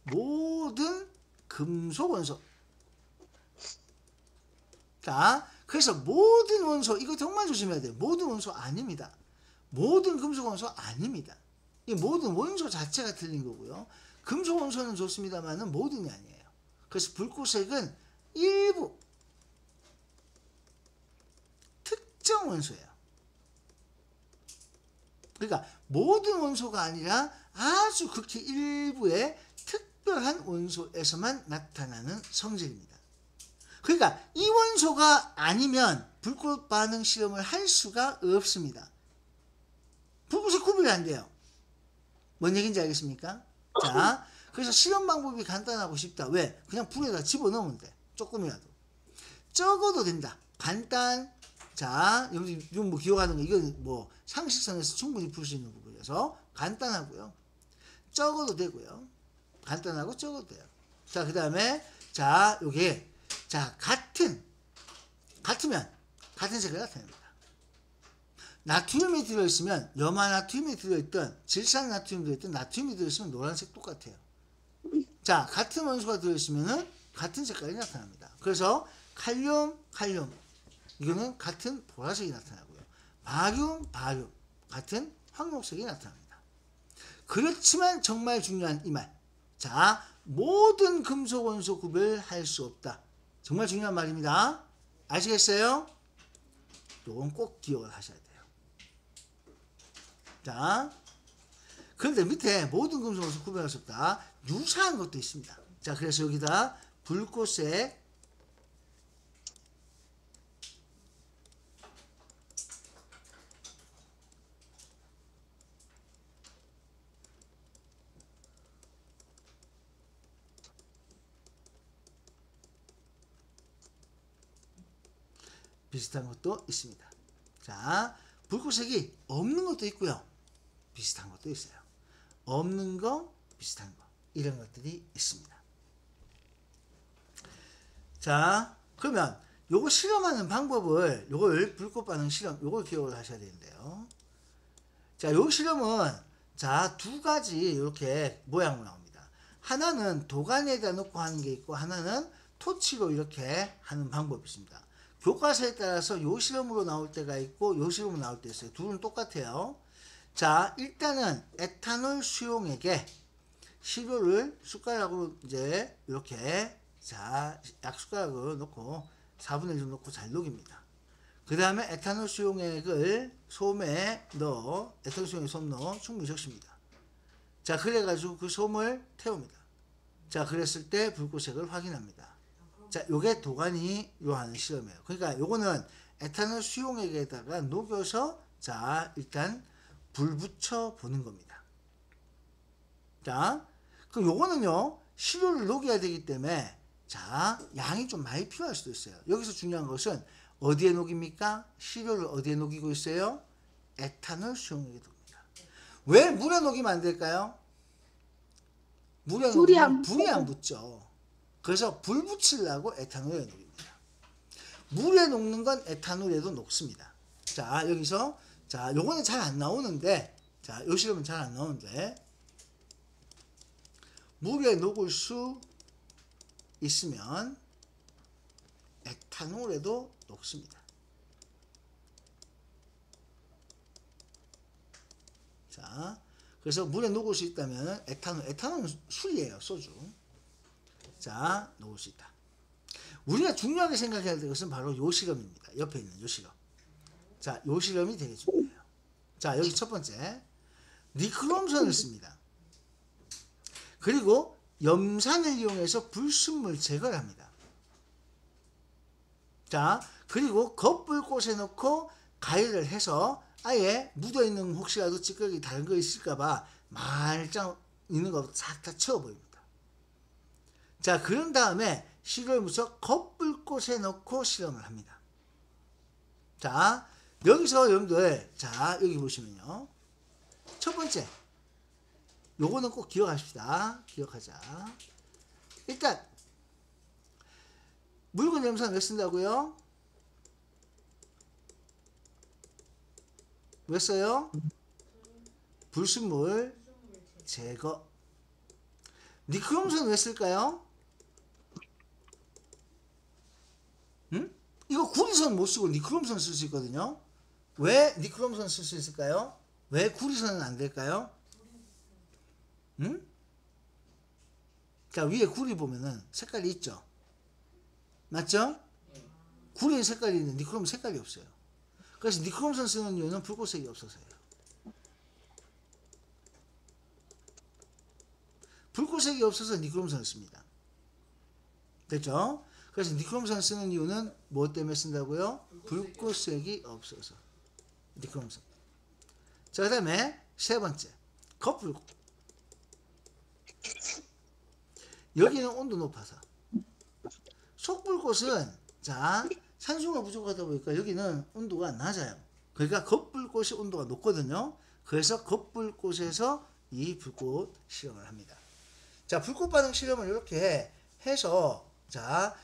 모든 금속 원소. 자, 그래서 모든 원소, 이거 정말 조심해야 돼요. 모든 원소 아닙니다. 모든 금속 원소 아닙니다. 이 모든 원소 자체가 틀린 거고요. 금속 원소는 좋습니다만은 모든이 아니에요. 그래서 불꽃색은 일부 특정 원소예요. 그러니까 모든 원소가 아니라 아주 극히 일부의 특별한 원소에서만 나타나는 성질입니다. 그러니까 이 원소가 아니면 불꽃 반응 실험을 할 수가 없습니다. 불꽃의 구분이 안 돼요. 뭔 얘기인지 알겠습니까? 자, 그래서 실험 방법이 간단하고 쉽다. 왜? 그냥 불에다 집어넣으면 돼. 조금이라도. 적어도 된다. 간단. 자, 여기 뭐 기억하는 거, 이건 뭐 상식선에서 충분히 풀 수 있는 부분이라서 간단하고요. 적어도 되고요. 간단하고 적어도 돼요. 자, 그 다음에, 자, 요게, 자, 같으면, 같은 색을 나타냅니다. 나트륨이 들어있으면, 염화나트륨이 들어있던, 질산나트륨이 들어있던 나트륨이 들어있으면 노란색 똑같아요. 자, 같은 원소가 들어있으면 같은 색깔이 나타납니다. 그래서 칼륨, 이거는 같은 보라색이 나타나고요. 바륨, 같은 황록색이 나타납니다. 그렇지만 정말 중요한 이 말. 자, 모든 금속 원소 구별할 수 없다. 정말 중요한 말입니다. 아시겠어요? 이건 꼭 기억을 하셔야 돼요. 자, 그런데 밑에 모든 금속 원소 구별할 수 없다. 유사한 것도 있습니다. 자, 그래서 여기다 불꽃색, 비슷한 것도 있습니다. 자, 불꽃색이 없는 것도 있고요. 비슷한 것도 있어요. 없는 거, 비슷한 거. 이런 것들이 있습니다. 자, 그러면 요거 실험하는 방법을, 요걸 불꽃 반응 실험, 요걸 기억을 하셔야 되는데요. 자, 요 실험은, 자, 두 가지 이렇게 모양으로 나옵니다. 하나는 도가니에다 놓고 하는 게 있고, 하나는 토치로 이렇게 하는 방법이 있습니다. 교과서에 따라서 요 실험으로 나올 때가 있고 요 실험으로 나올 때 있어요. 둘은 똑같아요. 자, 일단은 에탄올 수용액에 시료를 숟가락으로 이제 이렇게, 자, 약숟가락으로 넣고 4분의 1 좀 넣고 잘 녹입니다. 그 다음에 에탄올 수용액을 솜에 넣어, 에탄올 수용액 솜 넣어 충분히 적십니다. 자, 그래가지고 그 솜을 태웁니다. 자, 그랬을 때 불꽃색을 확인합니다. 자, 요게 도가니로 하는 실험이에요. 그러니까 요거는 에탄올 수용액에다가 녹여서, 자, 일단 불 붙여 보는 겁니다. 자, 그럼 요거는요, 시료를 녹여야 되기 때문에, 자, 양이 좀 많이 필요할 수도 있어요. 여기서 중요한 것은 어디에 녹입니까? 시료를 어디에 녹이고 있어요? 에탄올 수용액에 녹입니다. 왜 물에 녹이면 안 될까요? 물에 녹이면 불이 안 붙죠. 그래서 불 붙이려고 에탄올에 녹입니다. 물에 녹는 건 에탄올에도 녹습니다. 자, 여기서, 자, 요거는 잘 안 나오는데, 자, 요 실험은 잘 안 나오는데, 물에 녹을 수 있으면 에탄올에도 녹습니다. 자, 그래서 물에 녹을 수 있다면 에탄올은 술이에요, 소주. 자, 녹을 수 있다. 우리가 중요하게 생각해야 될 것은 바로 요 실험입니다. 옆에 있는 요 실험. 자, 요 실험이 되게 중요해요. 자, 여기 첫 번째. 니크롬선을 씁니다. 그리고 염산을 이용해서 불순물 제거를 합니다. 자, 그리고 겉불꽃에 넣고 가열을 해서 아예 묻어있는 혹시라도 찌꺼기 다른 거 있을까봐 말짱 있는 거 싹 다 채워버립니다. 자, 그런 다음에 실험을 묻혀 겉불꽃에 넣고 실험을 합니다. 자, 여기서 여러분들, 자, 여기 보시면요. 첫 번째, 요거는 꼭 기억합시다. 기억하자. 일단, 묽은 염산 왜 쓴다고요? 왜 써요? 불순물 제거. 니크롬선 왜 쓸까요? 응? 이거 구리선 못 쓰고 니크롬선 쓸 수 있거든요. 왜 니크롬선 쓸 수 있을까요? 왜 구리선은 안 될까요? 응? 자, 위에 구리 보면은 색깔이 있죠? 맞죠? 구리의 색깔이 있는데 니크롬 색깔이 없어요. 그래서 니크롬선 쓰는 이유는 불꽃색이 없어서예요. 불꽃색이 없어서 니크롬선을 씁니다. 됐죠? 그래서 니크롬선 쓰는 이유는 뭐 때문에 쓴다고요? 불꽃색이 없어서. 니크롬선. 자, 그 다음에 세 번째. 겉불꽃. 여기는 온도 높아서. 속불꽃은, 자, 산소가 부족하다 보니까 여기는 온도가 낮아요. 그러니까 겉불꽃이 온도가 높거든요. 그래서 겉불꽃에서 이 불꽃 실험을 합니다. 자, 불꽃 반응 실험을 이렇게 해서, 자,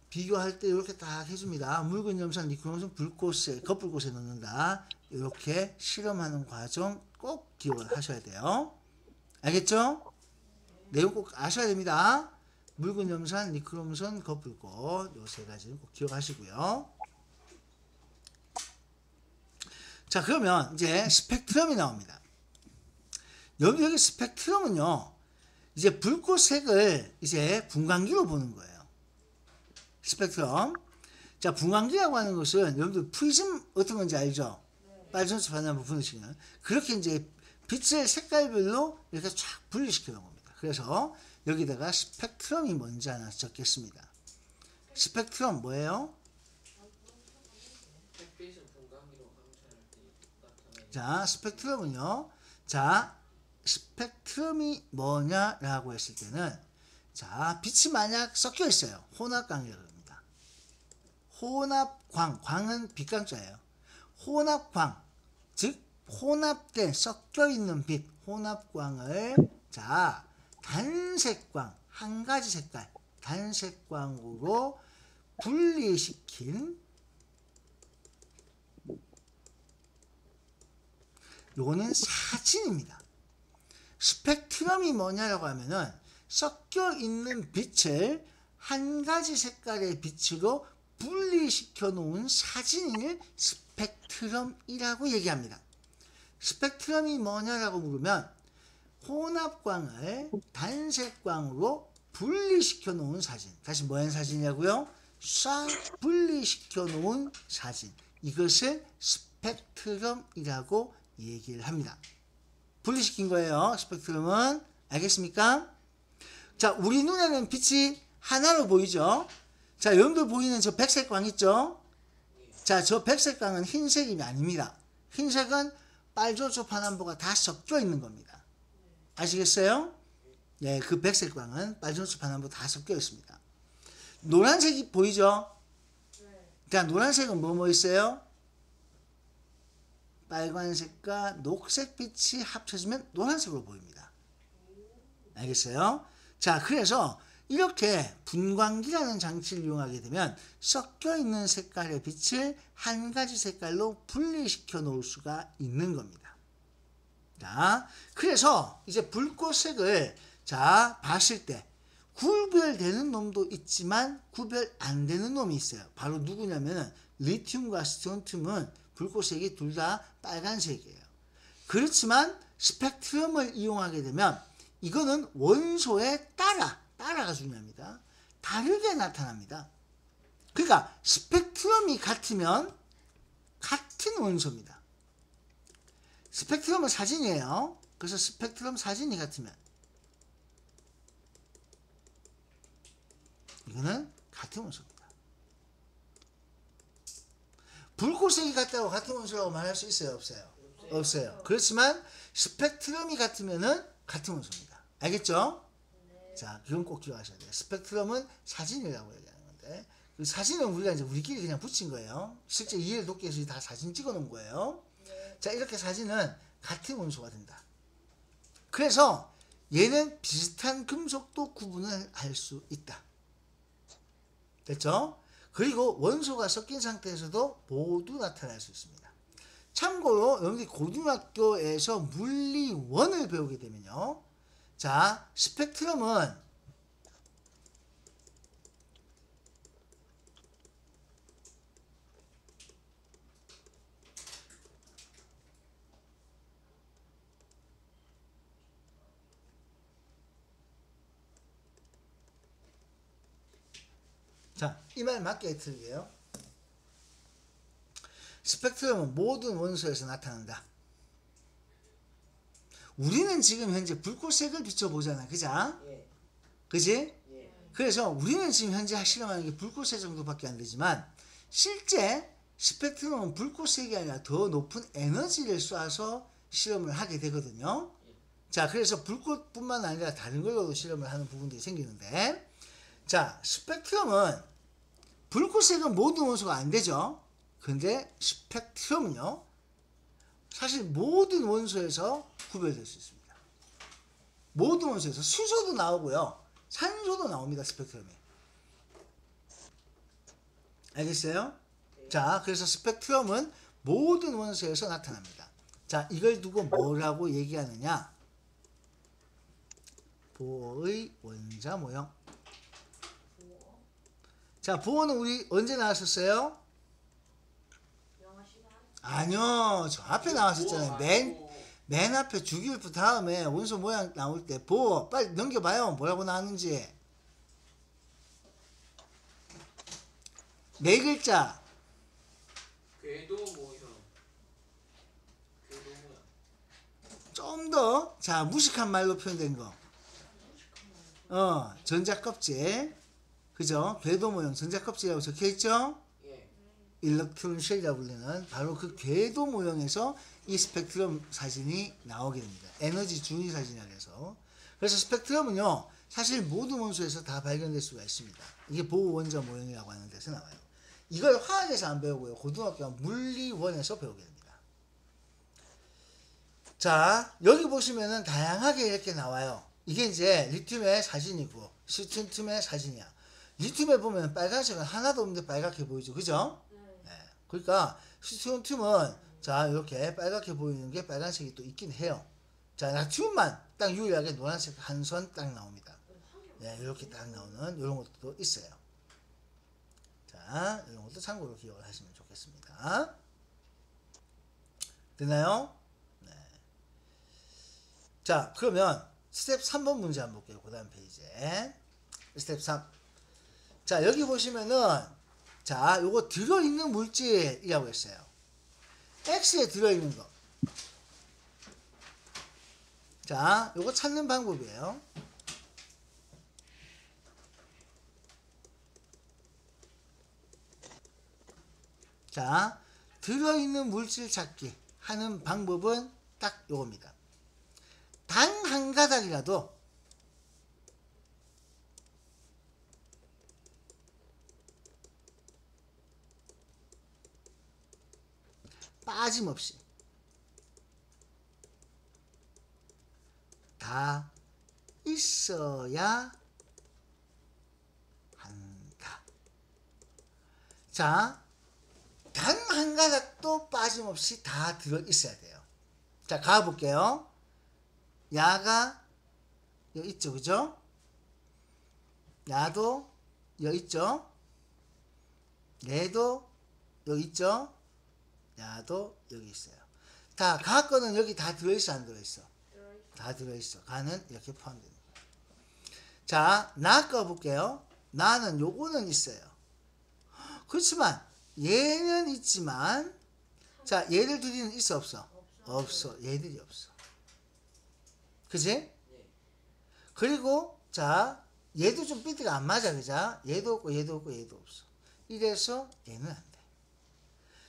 비교할 때 이렇게 딱 해줍니다. 묽은 염산, 니크롬선, 불꽃에, 겉불꽃에 넣는다. 이렇게 실험하는 과정 꼭 기억을 하셔야 돼요. 알겠죠? 내용 꼭 아셔야 됩니다. 묽은 염산, 니크롬선, 겉불꽃 요 세 가지는 꼭 기억하시고요. 자, 그러면 이제 스펙트럼이 나옵니다. 여기 스펙트럼은요, 이제 불꽃색을 이제 분광기로 보는 거예요. 스펙트럼. 자, 분광기라고 하는 것은 여러분들 프리즘 어떤 건지 알죠? 빨전수 반응을 분석시키는. 그렇게 이제 빛을 색깔별로 이렇게 쫙 분리시켜 놓은 겁니다. 그래서 여기다가 스펙트럼이 뭔지 하나 적겠습니다. 스펙트럼 뭐예요? 햇빛은 분광기로 방출할 때 나타나는. 자, 스펙트럼은요. 자, 스펙트럼이 뭐냐라고 했을 때는, 자, 빛이 만약 섞여 있어요. 혼합광이라고 합니다. 혼합광, 광은 빛광자예요. 혼합광, 즉 혼합된 섞여 있는 빛, 혼합광을, 자, 단색광, 한 가지 색깔, 단색광으로 분리시킨, 요거는 사진입니다. 스펙트럼이 뭐냐라고 하면은 섞여 있는 빛을 한 가지 색깔의 빛으로 분리시켜 놓은 사진을 스펙트럼이라고 얘기합니다. 스펙트럼이 뭐냐라고 물으면 혼합광을 단색광으로 분리시켜 놓은 사진. 다시 뭐한 사진이냐고요? 싹 분리시켜 놓은 사진. 이것을 스펙트럼이라고 얘기를 합니다. 분리시킨 거예요. 스펙트럼은. 알겠습니까? 자, 우리 눈에는 빛이 하나로 보이죠? 자, 여러분들 보이는 저 백색 광 있죠? 자, 저 백색 광은 흰색이 아닙니다. 흰색은 빨조초 파남보가 다 섞여 있는 겁니다. 아시겠어요? 네, 그 백색 광은 빨조초 파남보 다 섞여 있습니다. 노란색이 보이죠? 자, 노란색은 뭐 있어요? 빨간색과 녹색빛이 합쳐지면 노란색으로 보입니다. 알겠어요? 자, 그래서 이렇게 분광기라는 장치를 이용하게 되면 섞여 있는 색깔의 빛을 한 가지 색깔로 분리시켜 놓을 수가 있는 겁니다. 자, 그래서 이제 불꽃색을, 자, 봤을 때 구별되는 놈도 있지만 구별 안 되는 놈이 있어요. 바로 누구냐면은 리튬과 스톤튬은 불꽃색이 둘 다 빨간색이에요. 그렇지만 스펙트럼을 이용하게 되면 이거는 원소에 따라가 중요합니다. 다르게 나타납니다. 그러니까 스펙트럼이 같으면 같은 원소입니다. 스펙트럼은 사진이에요. 그래서 스펙트럼 사진이 같으면 이거는 같은 원소입니다. 불꽃색이 같다고 같은 원소라고 말할 수 있어요? 없어요? 없어요. 그렇지만 스펙트럼이 같으면은 같은 원소입니다. 알겠죠? 자, 그건 꼭 기억하셔야 돼요. 스펙트럼은 사진이라고 얘기하는 건데, 그 사진은 우리가 이제 우리끼리 그냥 붙인 거예요. 실제 이해를 돕기 위해서 다 사진 찍어 놓은 거예요. 자, 이렇게 사진은 같은 원소가 된다. 그래서 얘는 비슷한 금속도 구분을 할 수 있다. 됐죠? 그리고 원소가 섞인 상태에서도 모두 나타날 수 있습니다. 참고로 여러분들이 고등학교에서 물리원을 배우게 되면요. 자, 스펙트럼은 자, 이 말 맞게 틀게요. 스펙트럼은 모든 원소에서 나타난다. 우리는 지금 현재 불꽃색을 비춰보잖아. 그자? 예. 그지? 예. 그래서 우리는 지금 현재 실험하는 게 불꽃색 정도밖에 안 되지만 실제 스펙트럼은 불꽃색이 아니라 더 높은 에너지를 쏴서 실험을 하게 되거든요. 자, 그래서 불꽃뿐만 아니라 다른 걸로도 실험을 하는 부분들이 생기는데, 자, 스펙트럼은 불꽃색은 모든 원소가 안 되죠. 근데 스펙트럼은요, 사실 모든 원소에서 구별될 수 있습니다. 모든 원소에서 수소도 나오고요, 산소도 나옵니다. 스펙트럼에. 알겠어요? 자, 그래서 스펙트럼은 모든 원소에서 나타납니다. 자, 이걸 두고 뭐라고 얘기하느냐? 보어의 원자 모형. 자, 보어는 우리 언제 나왔었어요? 아니요, 저 앞에 나왔었잖아요. 맨 앞에 주기율표 다음에 원소 모양 나올 때 보어 빨리 넘겨봐요. 뭐라고 나왔는지. 네 글자. 궤도 모형. 궤도 모양. 좀 더, 자, 무식한 말로 표현된 거. 전자껍질. 그죠? 궤도 모형 전자껍질이라고 적혀있죠? 예. 일렉트론 쉘이라고 불리는 바로 그 궤도 모형에서 이 스펙트럼 사진이 나오게 됩니다. 에너지 준위 사진이라고 해서. 그래서 스펙트럼은요, 사실 모든 원소에서 다 발견될 수가 있습니다. 이게 보호 원자 모형이라고 하는 데서 나와요. 이걸 화학에서 안 배우고요, 고등학교 물리원에서 배우게 됩니다. 자, 여기 보시면은 다양하게 이렇게 나와요. 이게 이제 리튬의 사진이고 시스템의 사진이야. 리튬에 보면 빨간색은 하나도 없는데 빨갛게 보이죠. 그죠? 네. 그러니까 시스템은 자, 이렇게 빨갛게 보이는 게 빨간색이 또 있긴 해요. 자, 나트륨만 딱 유일하게 노란색 한 선 딱 나옵니다. 네, 이렇게 딱 나오는 이런 것도 있어요. 자, 이런 것도 참고로 기억을 하시면 좋겠습니다. 됐나요? 네. 자, 그러면 스텝 3번 문제 한번 볼게요. 그 다음 페이지에. 스텝 3. 자, 여기 보시면은, 자, 요거 들어있는 물질이라고 했어요. X에 들어있는 거. 자, 요거 찾는 방법이에요. 자, 들어있는 물질 찾기 하는 방법은 딱 요겁니다. 단 한 가닥이라도 빠짐없이 다 있어야 한다. 자, 단 한 가닥도 빠짐없이 다 들어 있어야 돼요. 자, 가볼게요. 야가 여기 있죠, 그죠? 야도 여기 있죠? 얘도 여기 있죠? 야도 여기 있어요. 다, 가 거는 여기 다 들어있어, 안 들어있어? 다 들어있어. 가는 이렇게 포함됩니다. 자, 나 거 볼게요. 나는 요거는 있어요. 그렇지만 얘는 있지만 자, 얘들 둘이는 있어 없어? 없어. 얘들이 없어. 그지? 네. 그리고 자, 얘도 좀 삐트가 안 맞아. 그자? 얘도 없고 얘도 없고 얘도 없어. 이래서 얘는 안 돼.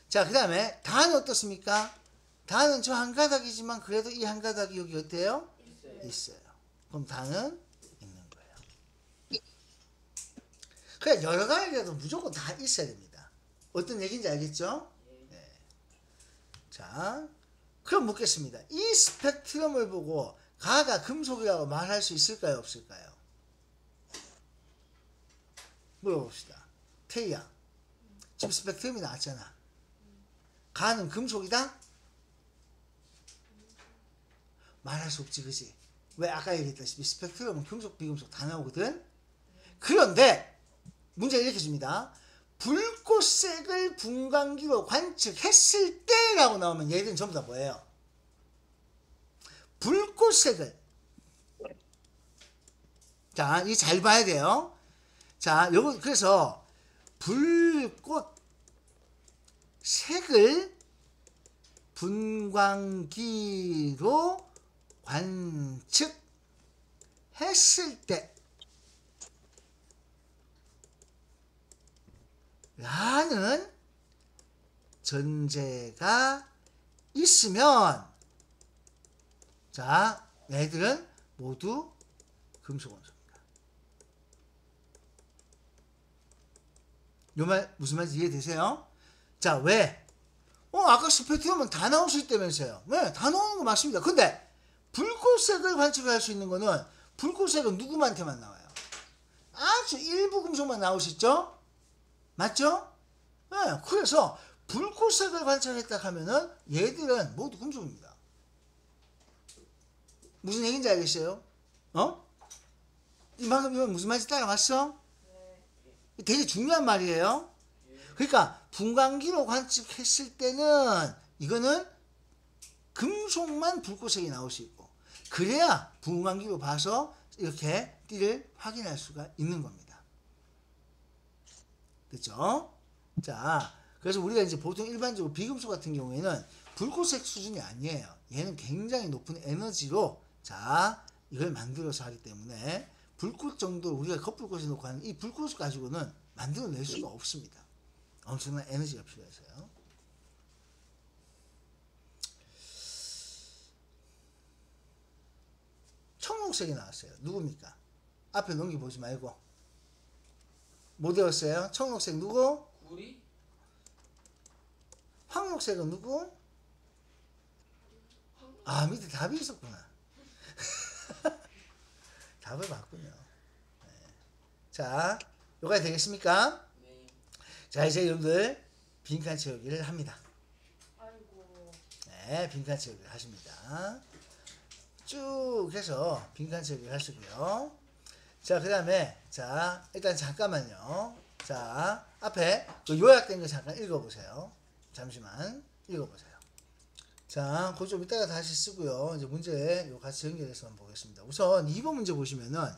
자, 그 다음에 다는 어떻습니까? 다는 저 한 가닥이지만 그래도 이 한 가닥이 여기 어때요? 있어요. 있어요. 그럼 다는 있는 거예요. 그냥 여러 가지라도 무조건 다 있어야 됩니다. 어떤 얘기인지 알겠죠? 네. 자, 그럼 묻겠습니다. 이 스펙트럼을 보고 가가 금속이라고 말할 수 있을까요? 없을까요? 물어봅시다. 태희야, 지금 스펙트럼이 나왔잖아. 가는 금속이다? 말할 수 없지, 그지? 왜 아까 얘기했다시피 스펙트럼은 금속, 비금속 다 나오거든? 그런데 문제를 이렇게 줍니다. 불꽃색을 분광기로 관측했을 때라고 나오면 얘들은 전부 다 뭐예요? 불꽃색을. 자, 이 잘 봐야 돼요. 자, 요거 그래서 불꽃색을 분광기로 관측했을 때 라는 전제가 있으면 자, 얘들은 모두 금속 원소입니다. 요 말 무슨 말인지 이해되세요? 자, 왜? 아까 스펙트럼은 다 나올 수 있다면서요. 네, 다 나오는 거 맞습니다. 근데 불꽃색을 관측할 수 있는 거는 불꽃색은 누구한테만 나와요? 아주 일부 금속만 나올 수 있죠? 맞죠? 네, 그래서 불꽃색을 관찰했다 하면은 얘들은 모두 금속입니다. 무슨 얘기인지 알겠어요? 이만큼 무슨 말인지 따라왔어? 되게 중요한 말이에요. 그러니까 분광기로 관측했을 때는 이거는 금속만 불꽃색이 나올 수 있고, 그래야 분광기로 봐서 이렇게 띠를 확인할 수가 있는 겁니다. 됐죠? 자, 그래서 우리가 이제 보통 일반적으로 비금속 같은 경우에는 불꽃색 수준이 아니에요. 얘는 굉장히 높은 에너지로 자, 이걸 만들어서 하기 때문에 불꽃 정도 우리가 겉불꽃에 놓고 하는 이 불꽃을 가지고는 만들어낼 수가 없습니다. 엄청난 에너지가 필요해서요. 청록색이 나왔어요. 누굽니까? 앞에 넘겨보지 말고. 못 외웠어요? 청록색 누구? 구리? 황록색은 누구? 아, 밑에 답이 있었구나. 답을 봤군요. 네. 자, 요까지 되겠습니까? 네. 자, 이제 여러분들 빈칸 채우기를 합니다. 아이고. 네, 빈칸 채우기를 하십니다. 쭉 해서 빈칸 채우기를 하시고요. 자, 그 다음에 자, 일단 잠깐만요. 자, 앞에 그 요약된 거 잠깐 읽어보세요. 잠시만 읽어보세요. 자, 그거 좀 이따가 다시 쓰고요. 이제 문제 요 같이 연결해서 한번 보겠습니다. 우선 2번 문제 보시면은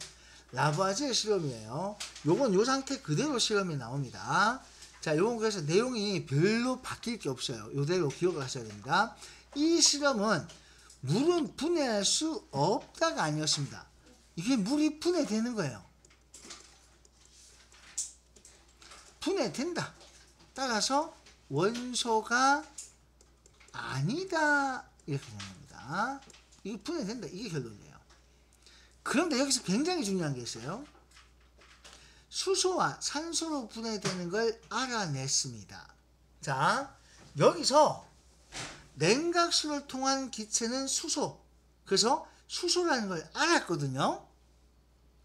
라부아지의 실험이에요. 요건 요 상태 그대로 실험이 나옵니다. 자, 요건 그래서 내용이 별로 바뀔 게 없어요. 요대로 기억을 하셔야 됩니다. 이 실험은 물은 분해할 수 없다가 아니었습니다. 이게 물이 분해되는 거예요. 분해된다. 따라서 원소가 아니다. 이렇게 되는 겁니다. 이게 분해된다. 이게 결론이에요. 그런데 여기서 굉장히 중요한 게 있어요. 수소와 산소로 분해되는 걸 알아냈습니다. 자, 여기서 냉각수를 통한 기체는 수소. 그래서 수소라는 걸 알았거든요.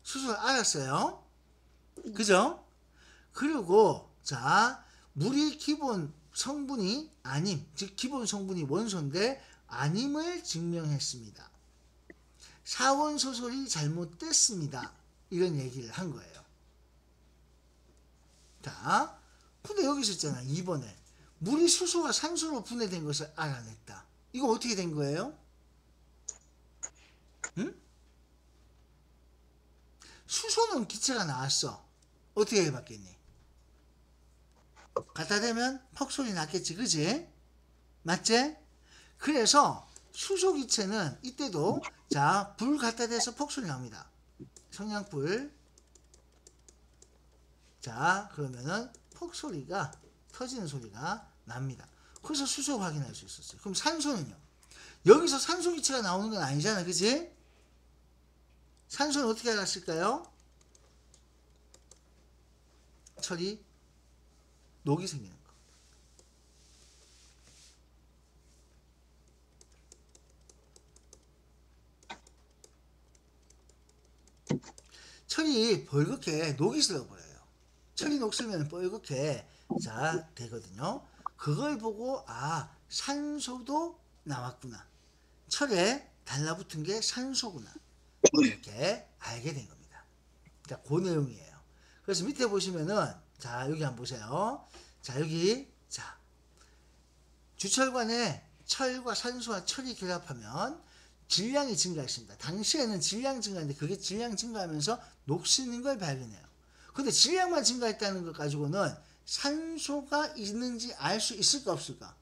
수소를 알았어요. 그죠? 그리고 자, 물이 기본 성분이 아님, 즉 기본 성분이 원소인데 아님을 증명했습니다. 사원소설이 잘못됐습니다. 이런 얘기를 한 거예요. 자, 근데 여기서 있잖아. 2번에 물이 수소와 산소로 분해된 것을 알아냈다. 이거 어떻게 된 거예요? 응? 수소는 기체가 나왔어. 어떻게 해봤겠니? 갖다 대면 퍽 소리 났겠지, 그지? 맞지? 그래서 수소기체는 이때도 자, 불 갖다 대서 폭소리 나옵니다. 성냥불. 자, 그러면은 폭소리가 터지는 소리가 납니다. 그래서 수소 확인할 수 있었어요. 그럼 산소는요? 여기서 산소기체가 나오는 건 아니잖아, 그치? 산소는 어떻게 알았을까요? 철이 녹이 생기는 거. 철이 벌겋게 녹이 슬어버려요. 철이 녹슬면 벌겋게 자 되거든요. 그걸 보고 아 산소도 나왔구나. 철에 달라붙은 게 산소구나. 이렇게 알게 된 겁니다. 자, 그 내용이에요. 그래서 밑에 보시면은 자 여기 한번 보세요. 자 여기 자 주철관에 철과 산소와 철이 결합하면 질량이 증가했습니다. 당시에는 질량 증가인데 그게 질량 증가하면서 녹슬는 걸 발견해요. 근데 질량만 증가했다는 것 가지고는 산소가 있는지 알 수 있을까 없을까?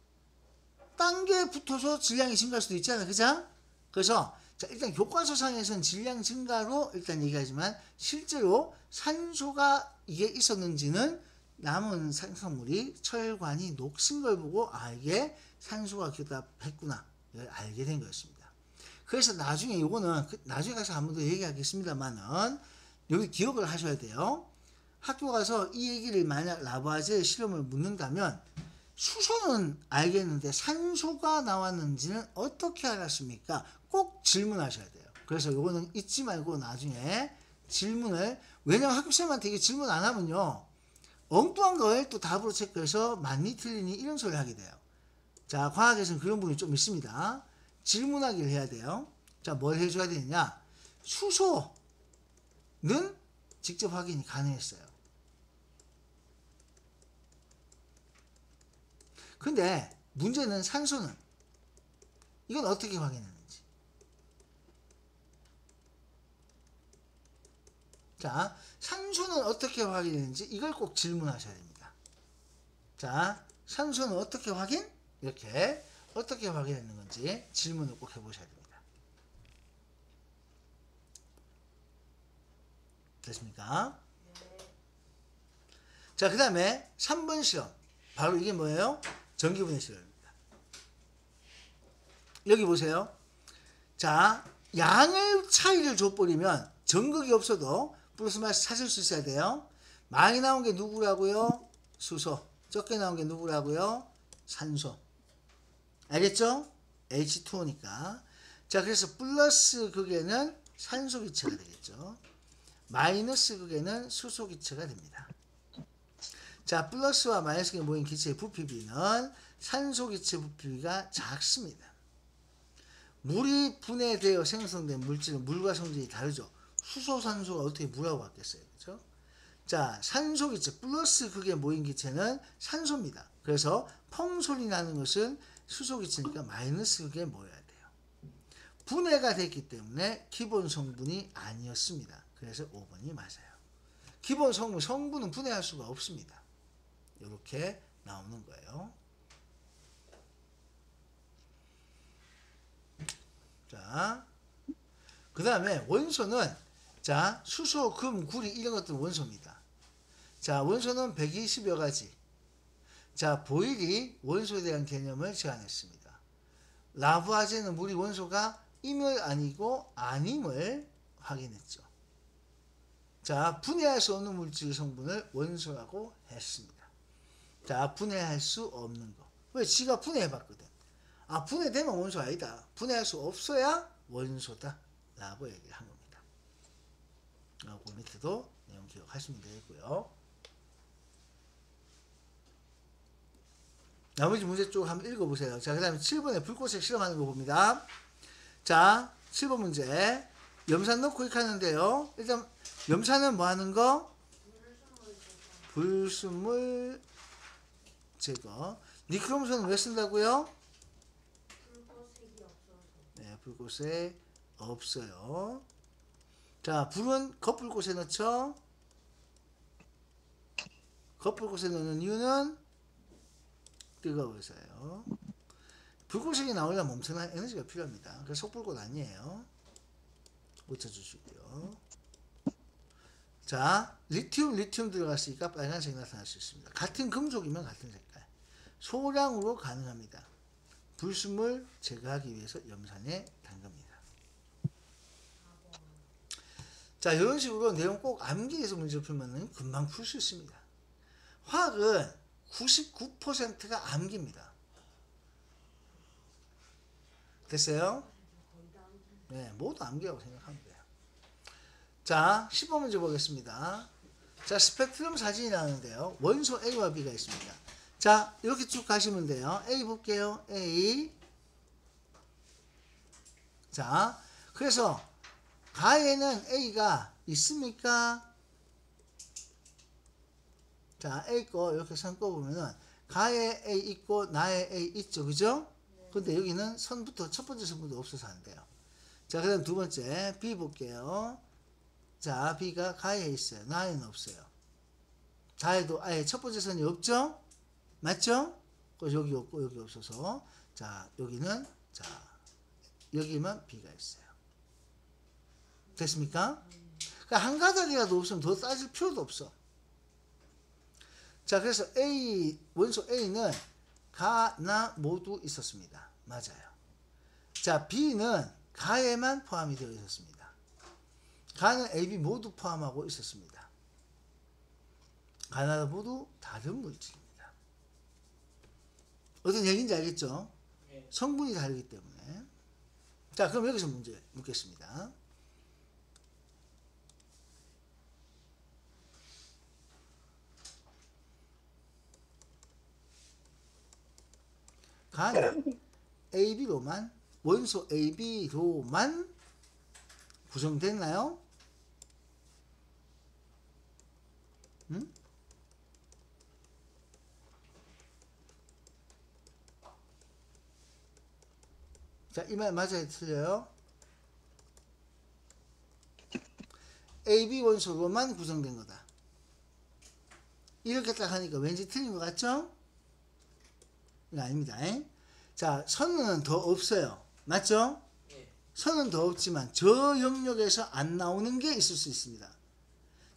딴 게 붙어서 질량이 증가할 수도 있잖아요. 그죠? 그래서 자, 일단 교과서상에서는 질량 증가로 일단 얘기하지만 실제로 산소가 이게 있었는지는 남은 생성물이 철관이 녹슨 걸 보고 아 이게 산소가 결합했구나 이걸 알게 된 것입니다. 그래서 나중에 이거는 나중에 가서 한 번 더 얘기하겠습니다만은 여기 기억을 하셔야 돼요. 학교 가서 이 얘기를 만약 라부아제 실험을 묻는다면 수소는 알겠는데 산소가 나왔는지는 어떻게 알았습니까? 꼭 질문하셔야 돼요. 그래서 이거는 잊지 말고 나중에 질문을 왜냐면 학교생한테 이게 질문 안 하면요 엉뚱한 걸 또 답으로 체크해서 맞니 틀리니 이런 소리를 하게 돼요. 자 과학에서는 그런 부분이 좀 있습니다. 질문하기를 해야 돼요. 자 뭘 해줘야 되느냐 수소는 직접 확인이 가능했어요. 근데 문제는 산소는 이건 어떻게 확인했는지. 자, 산소는 어떻게 확인했는지 이걸 꼭 질문하셔야 됩니다. 자, 산소는 어떻게 확인? 이렇게 어떻게 확인했는 건지 질문을 꼭 해보셔야 됩니다. 됐습니까? 자, 그 다음에 3번 실험. 바로 이게 뭐예요? 전기분해 실험입니다. 여기 보세요. 자, 양의 차이를 줘버리면 전극이 없어도 플러스 마이너스 찾을 수 있어야 돼요. 많이 나온 게 누구라고요? 수소. 적게 나온 게 누구라고요? 산소. 알겠죠? H2O니까. 자, 그래서 플러스 극에는 산소 기체가 되겠죠. 마이너스 극에는 수소 기체가 됩니다. 자, 플러스와 마이너스가 모인 기체의 부피비는 산소 기체 부피비가 작습니다. 물이 분해되어 생성된 물질은 물과 성질이 다르죠. 수소, 산소가 어떻게 물하고 같겠어요? 그죠? 자, 산소 기체, 플러스 극에 모인 기체는 산소입니다. 그래서 펑 소리 나는 것은 수소 기체니까 마이너스 극에 모여야 돼요. 분해가 됐기 때문에 기본 성분이 아니었습니다. 그래서 5번이 맞아요. 기본 성분은 분해할 수가 없습니다. 이렇게 나오는 거예요. 자, 그 다음에 원소는 자 수소, 금, 구리 이런 것들은 원소입니다. 자, 원소는 120여 가지. 자, 보일이 원소에 대한 개념을 제안했습니다. 라부아제는 물이 원소가 임을 아니고 아님을 확인했죠. 자, 분해할 수 없는 물질 성분을 원소라고 했습니다. 자, 분해할 수 없는 거. 왜? 지가 분해해봤거든. 아, 분해되면 원소 아니다. 분해할 수 없어야 원소다. 라고 얘기를 한 겁니다. 그 밑에도 내용 기억하시면 되겠고요. 나머지 문제 쪽 한번 읽어보세요. 자, 그 다음에 7번에 불꽃색 실험하는 거 봅니다. 자, 7번 문제. 염산 넣고 이렇게 하는데요. 일단, 염산은 뭐 하는 거? 불순물 제거. 니크롬산은 왜 쓴다고요? 불꽃색이 없어서. 네, 불꽃에 없어요. 자, 불은 겉불꽃에 넣죠. 겉불꽃에 넣는 이유는 뜨거워서요. 불꽃색이 나오려면 엄청난 에너지가 필요합니다. 그래서 속불꽃 아니에요. 고쳐주시고요. 자, 리튬 들어갔으니까 빨간색이 나타날 수 있습니다. 같은 금속이면 같은 색깔. 소량으로 가능합니다. 불순물 제거하기 위해서 염산에 담갑니다. 자, 이런 식으로 내용 꼭 암기해서 문제 풀면 금방 풀 수 있습니다. 화학은 99%가 암기입니다. 됐어요? 네, 모두 암기라고 생각하면 돼요. 자, 10번 문제 보겠습니다. 자, 스펙트럼 사진이 나오는데요. 원소 A와 B가 있습니다. 자, 이렇게 쭉 가시면 돼요. A 볼게요. A. 자, 그래서 가에는 A가 있습니까? 자, A 거 이렇게 선 꺼보면은 가에 A 있고 나에 A 있죠. 그죠? 근데 여기는 선부터 첫 번째 선부터 없어서 안 돼요. 자, 그 다음 두 번째 B 볼게요. 자, B가 가에 있어요. 나에는 없어요. 자에도 아예 첫 번째 선이 없죠? 맞죠? 여기 없고 여기 없어서 자, 여기는 자, 여기만 B가 있어요. 됐습니까? 그러니까 한 가닥이라도 없으면 더 따질 필요도 없어. 자, 그래서 A, 원소 A는 가, 나 모두 있었습니다. 맞아요. 자, B는 가에만 포함이 되어 있었습니다. 가는 A, B 모두 포함하고 있었습니다. 가나 모두 다른 물질입니다. 어떤 얘기인지 알겠죠? 네. 성분이 다르기 때문에. 자, 그럼 여기서 문제 묻겠습니다. 가는 AB로만, 원소 AB로만 구성됐나요? 응? 자, 이 말 맞아요? 틀려요? AB 원소로만 구성된 거다. 이렇게 딱 하니까 왠지 틀린 것 같죠? 이거 아닙니다. 자, 선은 더 없어요. 맞죠? 네. 선은 더 없지만 저 영역에서 안 나오는 게 있을 수 있습니다.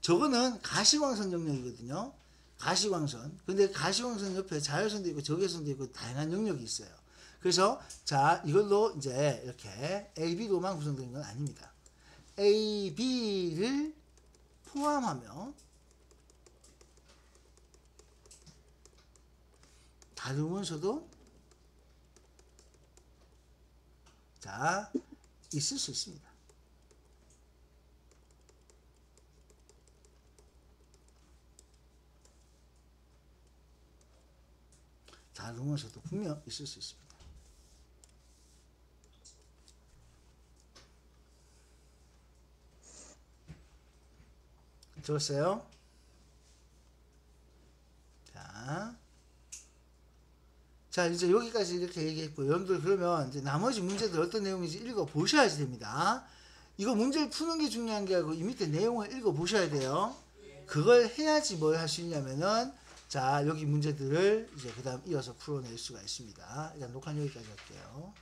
저거는 가시광선 영역이거든요. 가시광선. 근데 가시광선 옆에 자외선도 있고 적외선도 있고 다양한 영역이 있어요. 그래서 자, 이걸로 이제 이렇게 AB로만 구성된 건 아닙니다. AB를 포함하며 다른 원소도 자, 있을 수 있습니다. 다른 원소도 분명 있을 수 있습니다. 들었어요? 자, 이제 여기까지 이렇게 얘기했고, 여러분들 그러면 이제 나머지 문제들 어떤 내용인지 읽어 보셔야지 됩니다. 이거 문제를 푸는 게 중요한 게 아니고 이 밑에 내용을 읽어 보셔야 돼요. 그걸 해야지 뭘 할 수 있냐면은 자, 여기 문제들을 이제 그 다음 이어서 풀어낼 수가 있습니다. 일단 녹화는 여기까지 할게요.